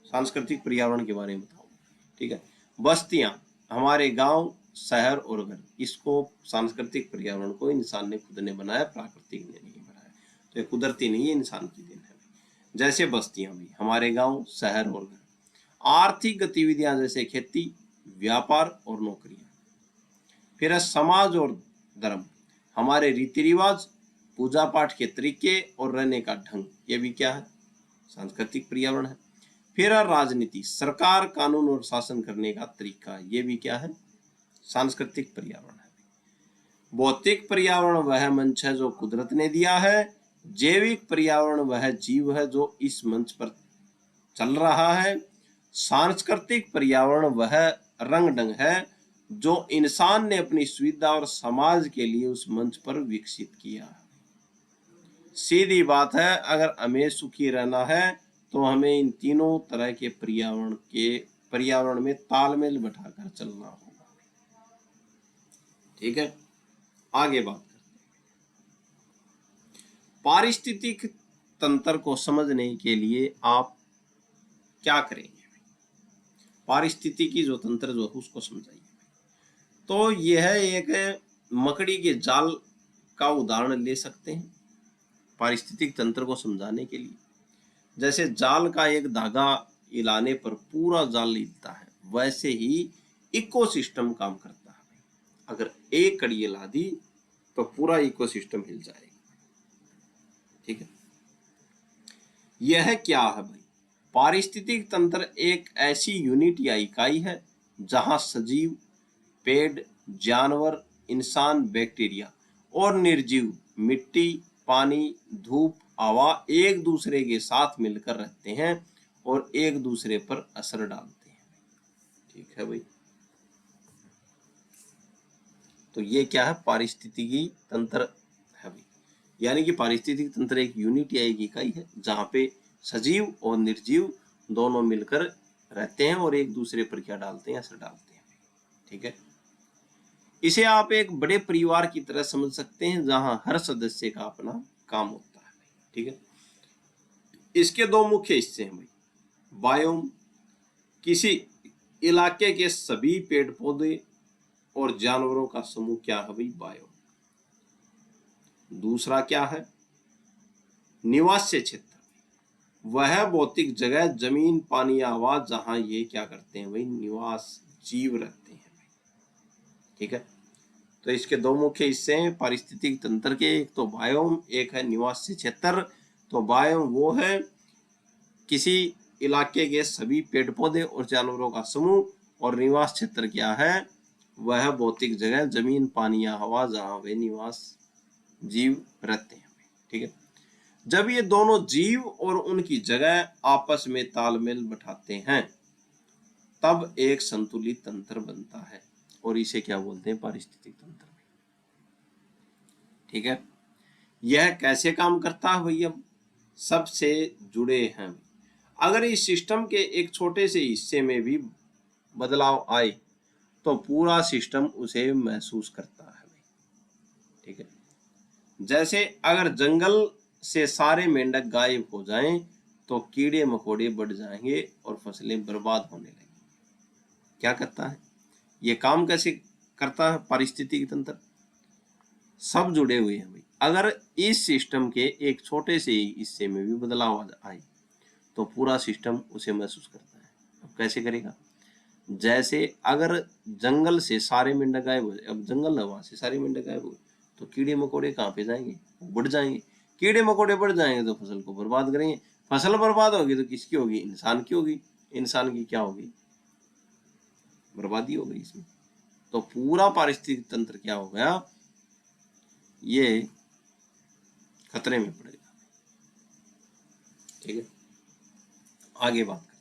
सांस्कृतिक पर्यावरण के बारे में बताओ। ठीक है, बस्तियां, हमारे गांव, शहर और घर, इसको सांस्कृतिक पर्यावरण को इंसान ने खुद ने बनाया, प्राकृतिक ने नहीं बनाया। तो ये कुदरती नहीं है, इंसान की देन है। जैसे बस्तियां भी, हमारे गांव, शहर और घर। आर्थिक गतिविधियां जैसे खेती, व्यापार और नौकरियां। फिर है समाज और धर्म, हमारे रीति रिवाज, पूजा पाठ के तरीके और रहने का ढंग, ये भी क्या है, सांस्कृतिक पर्यावरण है। फिर है राजनीति, सरकार, कानून और शासन करने का तरीका, ये भी क्या है, सांस्कृतिक पर्यावरण है। भौतिक पर्यावरण वह मंच है जो कुदरत ने दिया है। जैविक पर्यावरण वह जीव है जो इस मंच पर चल रहा है। सांस्कृतिक पर्यावरण वह रंग ढंग है जो इंसान ने अपनी सुविधा और समाज के लिए उस मंच पर विकसित किया। सीधी बात है, अगर हमें सुखी रहना है तो हमें इन तीनों तरह के पर्यावरण में तालमेल बैठाकर चलना होगा। ठीक है, आगे बात करते हैं। पारिस्थितिक तंत्र को समझने के लिए आप क्या करेंगे, पारिस्थितिकी जो तंत्र जो है उसको समझाइए। तो यह एक मकड़ी के जाल का उदाहरण ले सकते हैं पारिस्थितिक तंत्र को समझाने के लिए। जैसे जाल का एक धागा हिलाने पर पूरा जाल हिलता है, वैसे ही इकोसिस्टम काम करता है। अगर एक कड़ी हिला दी तो पूरा इकोसिस्टम हिल जाएगा। ठीक है, यह क्या है भाई, पारिस्थितिक तंत्र एक ऐसी यूनिट या इकाई है जहां सजीव, पेड़, जानवर, इंसान, बैक्टीरिया और निर्जीव, मिट्टी, पानी, धूप, हवा एक दूसरे के साथ मिलकर रहते हैं और एक दूसरे पर असर डालते हैं। ठीक है भाई, तो ये क्या है, पारिस्थितिकी तंत्र है भाई। यानी कि पारिस्थितिक तंत्र एक यूनिट या एक इकाई है जहां पे सजीव और निर्जीव दोनों मिलकर रहते हैं और एक दूसरे पर क्या डालते हैं, असर डालते हैं। ठीक है, इसे आप एक बड़े परिवार की तरह समझ सकते हैं जहां हर सदस्य का अपना काम होता है। ठीक है, इसके दो मुख्य हिस्से हैं भाई। बायोम, किसी इलाके के सभी पेड़ पौधे और जानवरों का समूह क्या है भाई, बायोम। दूसरा क्या है, निवास्य क्षेत्र, वह भौतिक जगह, जमीन, पानी या हवा जहां ये क्या करते हैं भाई, निवास, जीव रहते हैं भाई। ठीक है, तो इसके दो मुख्य हिस्से हैं पारिस्थितिक तंत्र के, एक तो बायोम, एक है निवासी क्षेत्र। तो बायोम वो है किसी इलाके के सभी पेड़ पौधे और जानवरों का समूह, और निवास क्षेत्र क्या है, वह भौतिक जगह, जमीन, पानी या हवा जहां वे निवास, जीव रहते हैं। ठीक है, जब ये दोनों जीव और उनकी जगह आपस में तालमेल बैठाते हैं तब एक संतुलित तंत्र बनता है और इसे क्या बोलते हैं, पारिस्थितिक तंत्र। ठीक है, यह कैसे काम करता है भैया, सबसे जुड़े हैं। अगर इस सिस्टम के एक छोटे से हिस्से में भी बदलाव आए तो पूरा सिस्टम उसे महसूस करता है। ठीक है, जैसे अगर जंगल से सारे मेंढक गायब हो जाएं तो कीड़े मकोड़े बढ़ जाएंगे और फसलें बर्बाद होने लगेंगी। क्या करता है, ये काम कैसे करता है पारिस्थितिक तंत्र, सब जुड़े हुए हैं भाई। अगर इस सिस्टम के एक छोटे से हिस्से में भी बदलाव आए तो पूरा सिस्टम उसे महसूस करता है। अब कैसे करेगा, जैसे अगर जंगल से सारे मेंढक गायब हो जाए, अब जंगल है वहां से सारे मेंढक गायब हो गए तो कीड़े मकोड़े कहाँ पे जाएंगे, बढ़ जाएंगे। कीड़े मकोड़े बढ़ जाएंगे तो फसल को बर्बाद करेंगे। फसल बर्बाद होगी तो किसकी होगी, इंसान की होगी। इंसान की क्या होगी, बर्बादी हो गई इसमें। तो पूरा पारिस्थितिक तंत्र क्या हो गया, ये खतरे में पड़ेगा। ठीक है, आगे बात करते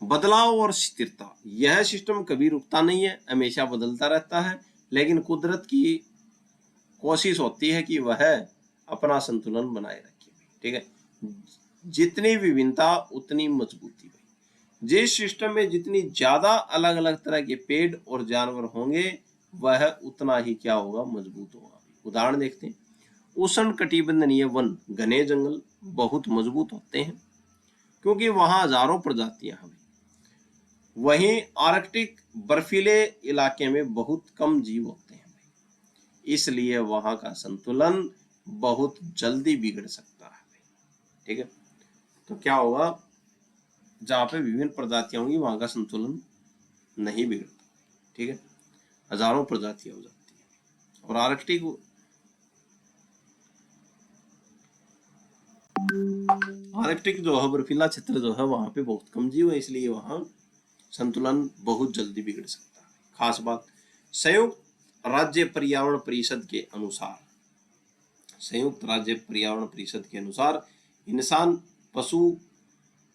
हैं। बदलाव और स्थिरता, यह सिस्टम कभी रुकता नहीं है, हमेशा बदलता रहता है, लेकिन कुदरत की कोशिश होती है कि वह अपना संतुलन बनाए रखे। ठीक है, जितनी विभिन्नता उतनी मजबूती। जिस सिस्टम में जितनी ज्यादा अलग अलग तरह के पेड़ और जानवर होंगे वह उतना ही क्या होगा, मजबूत होगा। उदाहरण देखते हैं, उष्ण कटिबंधीय वन, घने जंगल बहुत मजबूत होते हैं क्योंकि वहां हजारों प्रजातियां हैं। वहीं आर्कटिक बर्फीले इलाके में बहुत कम जीव होते हैं, इसलिए वहां का संतुलन बहुत जल्दी बिगड़ सकता है। ठीक है, तो क्या होगा, जहां पे विभिन्न प्रजातियां होंगी वहां का संतुलन नहीं बिगड़ता। ठीक है, हजारों प्रजातियां हो जाती है। और आर्कटिक जो है बर्फीला क्षेत्र जो है वहां पे बहुत कम जीव है, इसलिए वहां संतुलन बहुत जल्दी बिगड़ सकता है। खास बात, संयुक्त राज्य पर्यावरण परिषद के अनुसार, संयुक्त राज्य पर्यावरण परिषद के अनुसार इंसान, पशु,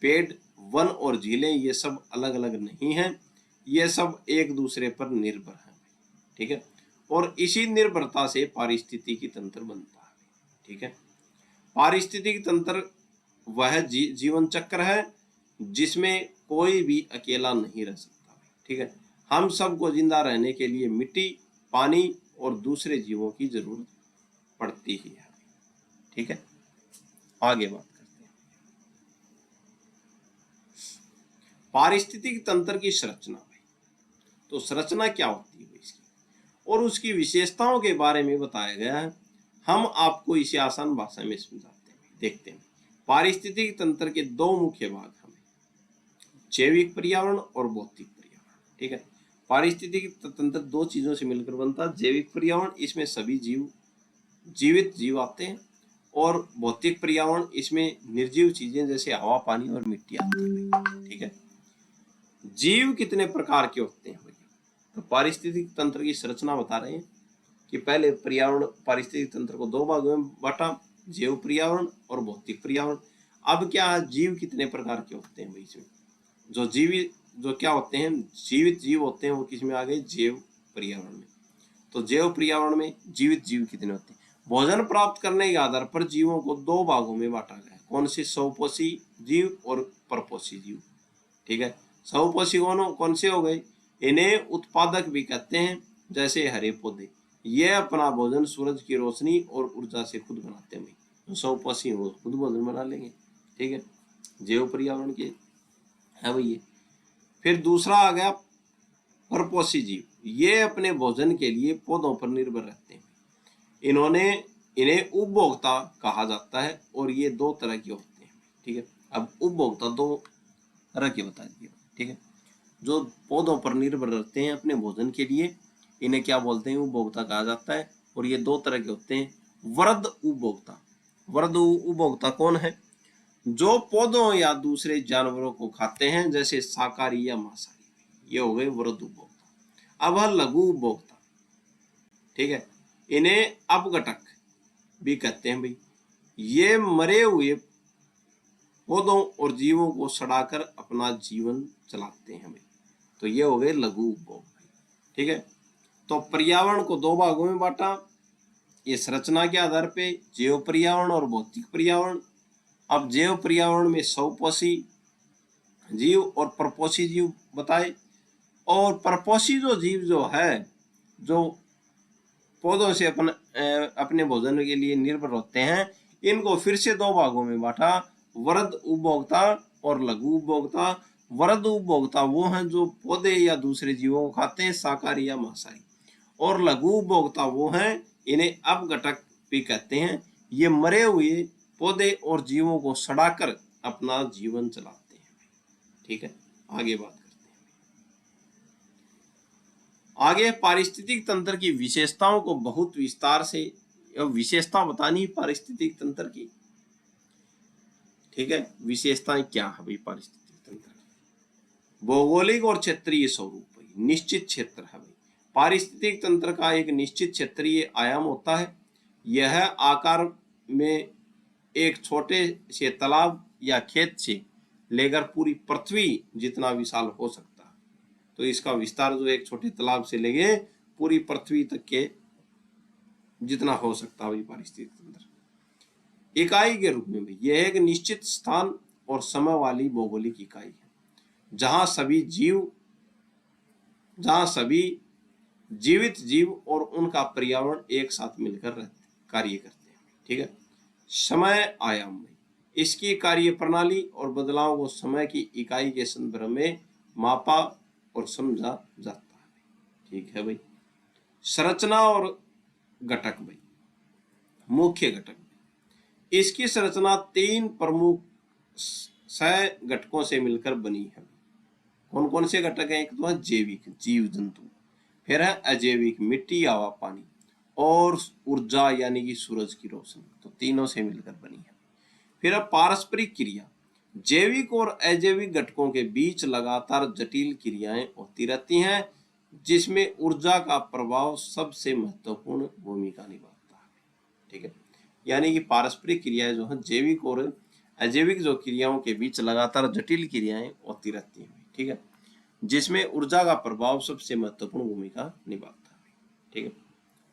पेड़, वन और झीलें ये सब अलग अलग नहीं हैं, ये सब एक दूसरे पर निर्भर हैं। ठीक है, और इसी निर्भरता से पारिस्थितिकी तंत्र बनता है। ठीक है, पारिस्थितिकी तंत्र वह जीवन चक्र है जिसमें कोई भी अकेला नहीं रह सकता। ठीक है, हम सबको जिंदा रहने के लिए मिट्टी, पानी और दूसरे जीवों की जरूरत पड़ती ही है। ठीक है, आगे बात करते हैं। पारिस्थितिक तंत्र की संरचना, तो संरचना क्या होती है इसकी और उसकी विशेषताओं के बारे में बताया गया है। हम आपको इसे आसान भाषा में समझाते हैं। देखते हैं, पारिस्थितिक तंत्र के दो मुख्य भाग हमें, जैविक पर्यावरण और भौतिक पर्यावरण। ठीक है, पारिस्थितिक तंत्र दो चीजों से मिलकर बनता है। जैविक पर्यावरण, इसमें सभी जीवित जीव आते हैं, और भौतिक पर्यावरण, इसमें निर्जीव चीजें जैसे हवा, पानी और मिट्टी आती है। ठीक है, जीव कितने प्रकार के होते हैं? तो पारिस्थितिक तंत्र की संरचना बता रहे हैं कि पहले पर्यावरण, पारिस्थितिक तंत्र को दो भागों में बांटा, जैव पर्यावरण और भौतिक पर्यावरण। अब क्या, जीव कितने प्रकार के होते हैं बीच में? जो क्या होते हैं, जीवित जीव होते हैं, वो किस में आ गए? जैव पर्यावरण में। तो जैव पर्यावरण में जीवित जीव कितने होते हैं? भोजन प्राप्त करने के आधार पर जीवों को दो भागों में बांटा गया। कौन से? स्वपोषी जीव और परपोषी जीव। ठीक है, स्वपोषी कौन से हो गए? इन्हें उत्पादक भी कहते हैं, जैसे हरे पौधे, ये अपना भोजन सूरज की रोशनी और ऊर्जा से खुद बनाते हैं। तो स्वपोषी वो खुद भोजन बना लेंगे। ठीक है, जैव पर्यावरण के है भैया। फिर दूसरा आ गया परपोषी जीव, ये अपने भोजन के लिए पौधों पर निर्भर रहते हैं। इन्हें उपभोक्ता कहा जाता है, और ये दो तरह के होते हैं। ठीक है, अब उपभोक्ता दो तरह के बता दिए। ठीक है, जो पौधों पर निर्भर रहते हैं अपने भोजन के लिए, इन्हें क्या बोलते हैं? उपभोक्ता कहा जाता है। और ये दो तरह के होते हैं, वृहद उपभोक्ता। वृहद उपभोक्ता कौन है? जो पौधों या दूसरे जानवरों को खाते हैं, जैसे शाकाहारी या मांसाहारी, ये हो गए वृहद उपभोक्ता। अब है लघु उपभोक्ता। ठीक है, इन्हें अपघटक भी कहते हैं भाई। ये मरे हुए पौधों और जीवों को सड़ाकर अपना जीवन चलाते हैं भाई। तो ये हो गए लघु उपभोग। ठीक है, तो पर्यावरण को दो भागों में बांटा, ये संरचना के आधार पे, जैव पर्यावरण और भौतिक पर्यावरण। अब जैव पर्यावरण में स्वपोषी जीव और परपोषी जीव बताए। और परपोषी जो जीव जो है, जो पौधों से अपने भोजन के लिए निर्भर होते हैं, इनको फिर से दो भागों में बांटा, वृहद उपभोक्ता और लघु उपभोक्ता। वृहद उपभोक्ता वो हैं जो पौधे या दूसरे जीवों को खाते हैं, शाकाहारी या मांसाहारी। और लघु उपभोक्ता वो हैं, इन्हें अपघटक भी कहते हैं, ये मरे हुए पौधे और जीवों को सड़ाकर अपना जीवन चलाते हैं। ठीक है, आगे बात करते हैं। आगे पारिस्थितिक तंत्र की विशेषताओं को बहुत विस्तार से विशेषता बतानी पारिस्थितिक तंत्र की। ठीक है, विशेषताएं क्या है भाई पारिस्थितिक तंत्र? भौगोलिक और क्षेत्रीय स्वरूप, निश्चित क्षेत्र है भाई। पारिस्थितिक तंत्र का एक निश्चित क्षेत्रीय आयाम होता है। यह आकार में एक छोटे से तालाब या खेत से लेकर पूरी पृथ्वी जितना विशाल हो सकता है। तो इसका विस्तार जो एक छोटे तालाब से लेके पूरी पृथ्वी तक के जितना हो सकता है पारिस्थितिक तंत्र। इकाई के रूप में भी यह एक निश्चित स्थान और समय वाली भौगोलिक इकाई है, जहां सभी जीवित जीव और उनका पर्यावरण एक साथ मिलकर कार्य करते हैं। ठीक है, समय आयाम में इसकी कार्य प्रणाली और बदलाव को समय की इकाई के संदर्भ में मापा और समझा जाता है। ठीक है भाई। संरचना और घटक भाई, मुख्य घटक, इसकी संरचना 3 प्रमुख सह घटकों से मिलकर बनी है। कौन कौन से घटक हैं? एक तो है जैविक, जीव जंतु, फिर है अजैविक, मिट्टी, हवा, पानी, और ऊर्जा यानी कि सूरज की रोशनी। तो तीनों से मिलकर बनी है। फिर है पारस्परिक क्रिया, जैविक और अजैविक घटकों के बीच लगातार जटिल क्रियाएं होती रहती हैं, जिसमें ऊर्जा का प्रभाव सबसे महत्वपूर्ण भूमिका निभाता है। ठीक है, यानी कि पारस्परिक क्रियाएं जो है जैविक और अजैविक जो क्रियाओं के बीच लगातार जटिल क्रियाएं होती रहती हैं। ठीक है, जिसमें ऊर्जा का प्रभाव सबसे महत्वपूर्ण भूमिका निभाता है। ठीक है।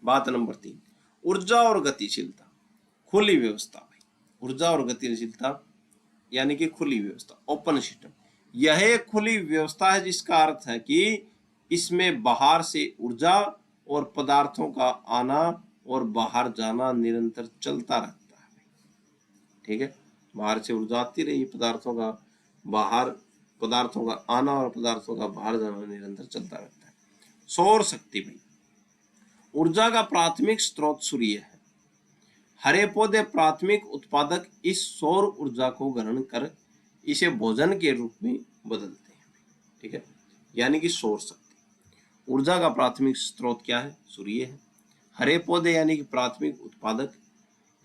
बात नंबर 3, ऊर्जा और गतिशीलता, खुली व्यवस्था भाई। ऊर्जा और गतिशीलता यानी कि खुली व्यवस्था, ओपन सिस्टम। यह एक खुली व्यवस्था है जिसका अर्थ है कि इसमें बाहर से ऊर्जा और पदार्थों का आना और बाहर जाना निरंतर चलता रहता है। ठीक है, बाहर से ऊर्जा आती रही, पदार्थों का आना और पदार्थों का बाहर जाना निरंतर चलता रहता है। सौर शक्ति भाई, ऊर्जा का प्राथमिक स्रोत सूर्य है। हरे पौधे प्राथमिक उत्पादक इस सौर ऊर्जा को ग्रहण कर इसे भोजन के रूप में बदलते हैं। ठीक है, यानी कि सौर शक्ति, ऊर्जा का प्राथमिक स्रोत क्या है? सूर्य है। हरे पौधे यानी कि प्राथमिक उत्पादक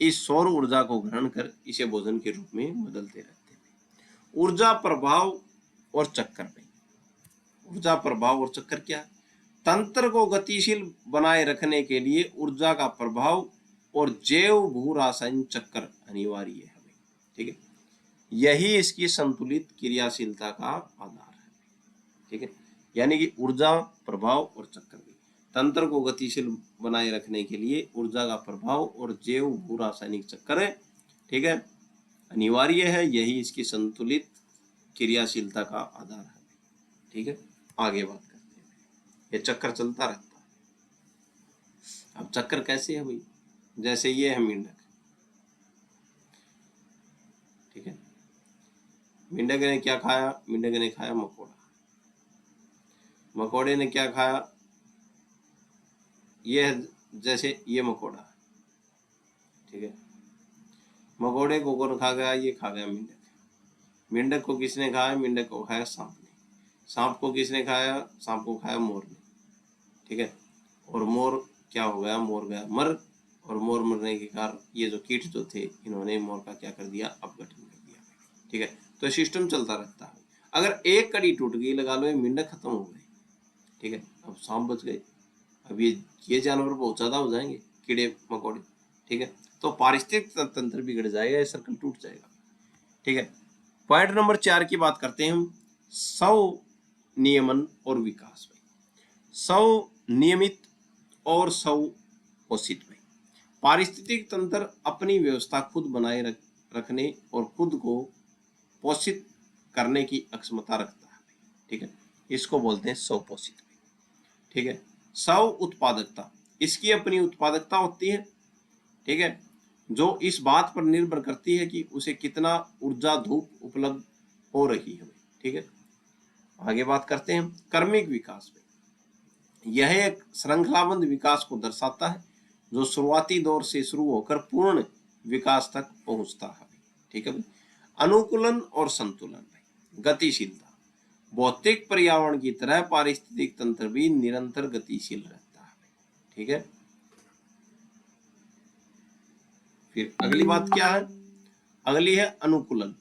इस सौर ऊर्जा को ग्रहण कर इसे भोजन के रूप में बदलते रहते हैं। ऊर्जा प्रभाव और चक्कर में, ऊर्जा प्रभाव और चक्कर क्या है? तंत्र को गतिशील बनाए रखने के लिए ऊर्जा का प्रभाव और जैव भू रासायनिक चक्कर अनिवार्य है। ठीक है, यही इसकी संतुलित क्रियाशीलता का आधार है। ठीक है, यानी कि ऊर्जा, प्रभाव और चक्कर भी तंत्र को गतिशील बनाए रखने के लिए ऊर्जा का प्रभाव और जैव भू रासायनिक चक्कर है। ठीक है, अनिवार्य है, यही इसकी संतुलित क्रियाशीलता का आधार है। ठीक है, आगे बात करते हैं। ये चक्कर चलता रहता है। अब चक्कर कैसे है भाई? जैसे ये है मेंढक। ठीक है, मेंढक ने क्या खाया? मेंढक ने खाया मकोड़ा। मकोड़े ने क्या खाया? ये जैसे ये मकोड़ा। ठीक है, मकोड़े को कौन खा गया? ये खा गया मेंढक। मेंढक को किसने खाया? मेंढक को खाया सांप ने। सांप को किसने खाया? सांप को खाया मोर ने। ठीक है, और मोर क्या हो गया? मोर गया मर, और मोर मरने के कारण ये जो कीट जो थे इन्होंने मोर का क्या कर दिया? अपघटन कर दिया। ठीक है, तो सिस्टम चलता रहता है। अगर एक कड़ी टूट गई, लगा लो, ये मेंढक खत्म हो गए। ठीक है, अब सांप बच गए। अब ये जानवर बहुत ज्यादा हो जाएंगे, कीड़े मकोड़े। ठीक है, तो पारिस्थितिक तंत्र बिगड़ जाएगा, ये सर्कल टूट जाएगा। ठीक है, पॉइंट नंबर 4 की बात करते हैं हम, स्वनियमन और विकास। स्वनियमित और स्वपोषित भाई, पारिस्थितिक तंत्र अपनी व्यवस्था खुद बनाए रखने और खुद को पोषित करने की अक्षमता रखता है। ठीक है, इसको बोलते हैं स्वपोषित। ठीक है, स्व उत्पादकता, इसकी अपनी उत्पादकता होती है। ठीक है, जो इस बात पर निर्भर करती है कि उसे कितना ऊर्जा धूप उपलब्ध हो रही है। ठीक है, आगे बात करते हैं कर्मिक विकास में। यह एक श्रृंखलाबद्ध विकास को दर्शाता है जो शुरुआती दौर से शुरू होकर पूर्ण विकास तक पहुंचता है। ठीक है, अनुकूलन और संतुलन, गतिशीलता, भौतिक पर्यावरण की तरह पारिस्थितिक तंत्र भी निरंतर गतिशील रहता है। ठीक है, फिर अगली बात क्या है? अगली है अनुकूलन।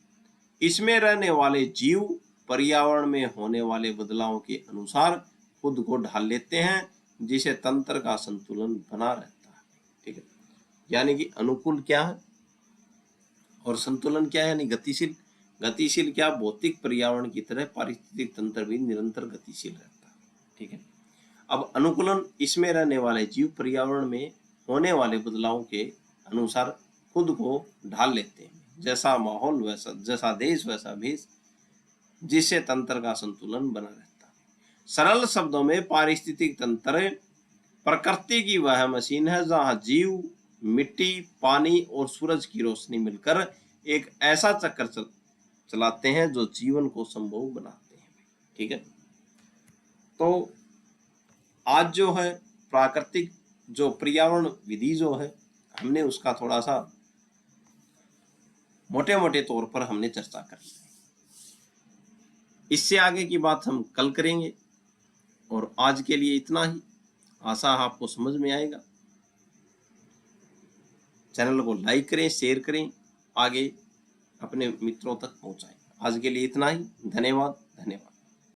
इसमें रहने वाले जीव पर्यावरण में होने वाले बदलावों के अनुसार खुद को ढाल लेते हैं, जिसे तंत्र का संतुलन बना रहता है। ठीक है, यानी कि अनुकूल क्या है और संतुलन क्या है? यानी गतिशील। गतिशील क्या? भौतिक पर्यावरण की तरह पारिस्थितिक तंत्र भी निरंतर गतिशील रहता है। ठीक है, अब अनुकूलन, इसमें रहने वाले जीव पर्यावरण में होने वाले बदलावों के अनुसार खुद को ढाल लेते हैं, जैसा माहौल वैसा, जैसा देश वैसा भेष, जिससे तंत्र का संतुलन बना रहता है। सरल शब्दों में पारिस्थितिक तंत्र प्रकृति की वह मशीन है जहां जीव, मिट्टी, पानी और सूरज की रोशनी मिलकर एक ऐसा चक्कर चलाते हैं जो जीवन को संभव बनाते हैं। ठीक है। तो आज जो है प्राकृतिक जो पर्यावरण विधि जो है हमने उसका थोड़ा सा मोटे मोटे तौर पर हमने चर्चा कर ली। इससे आगे की बात हम कल करेंगे और आज के लिए इतना ही। आशा आपको समझ में आएगा। चैनल को लाइक करें, शेयर करें, आगे अपने मित्रों तक पहुंचाएं। आज के लिए इतना ही। धन्यवाद।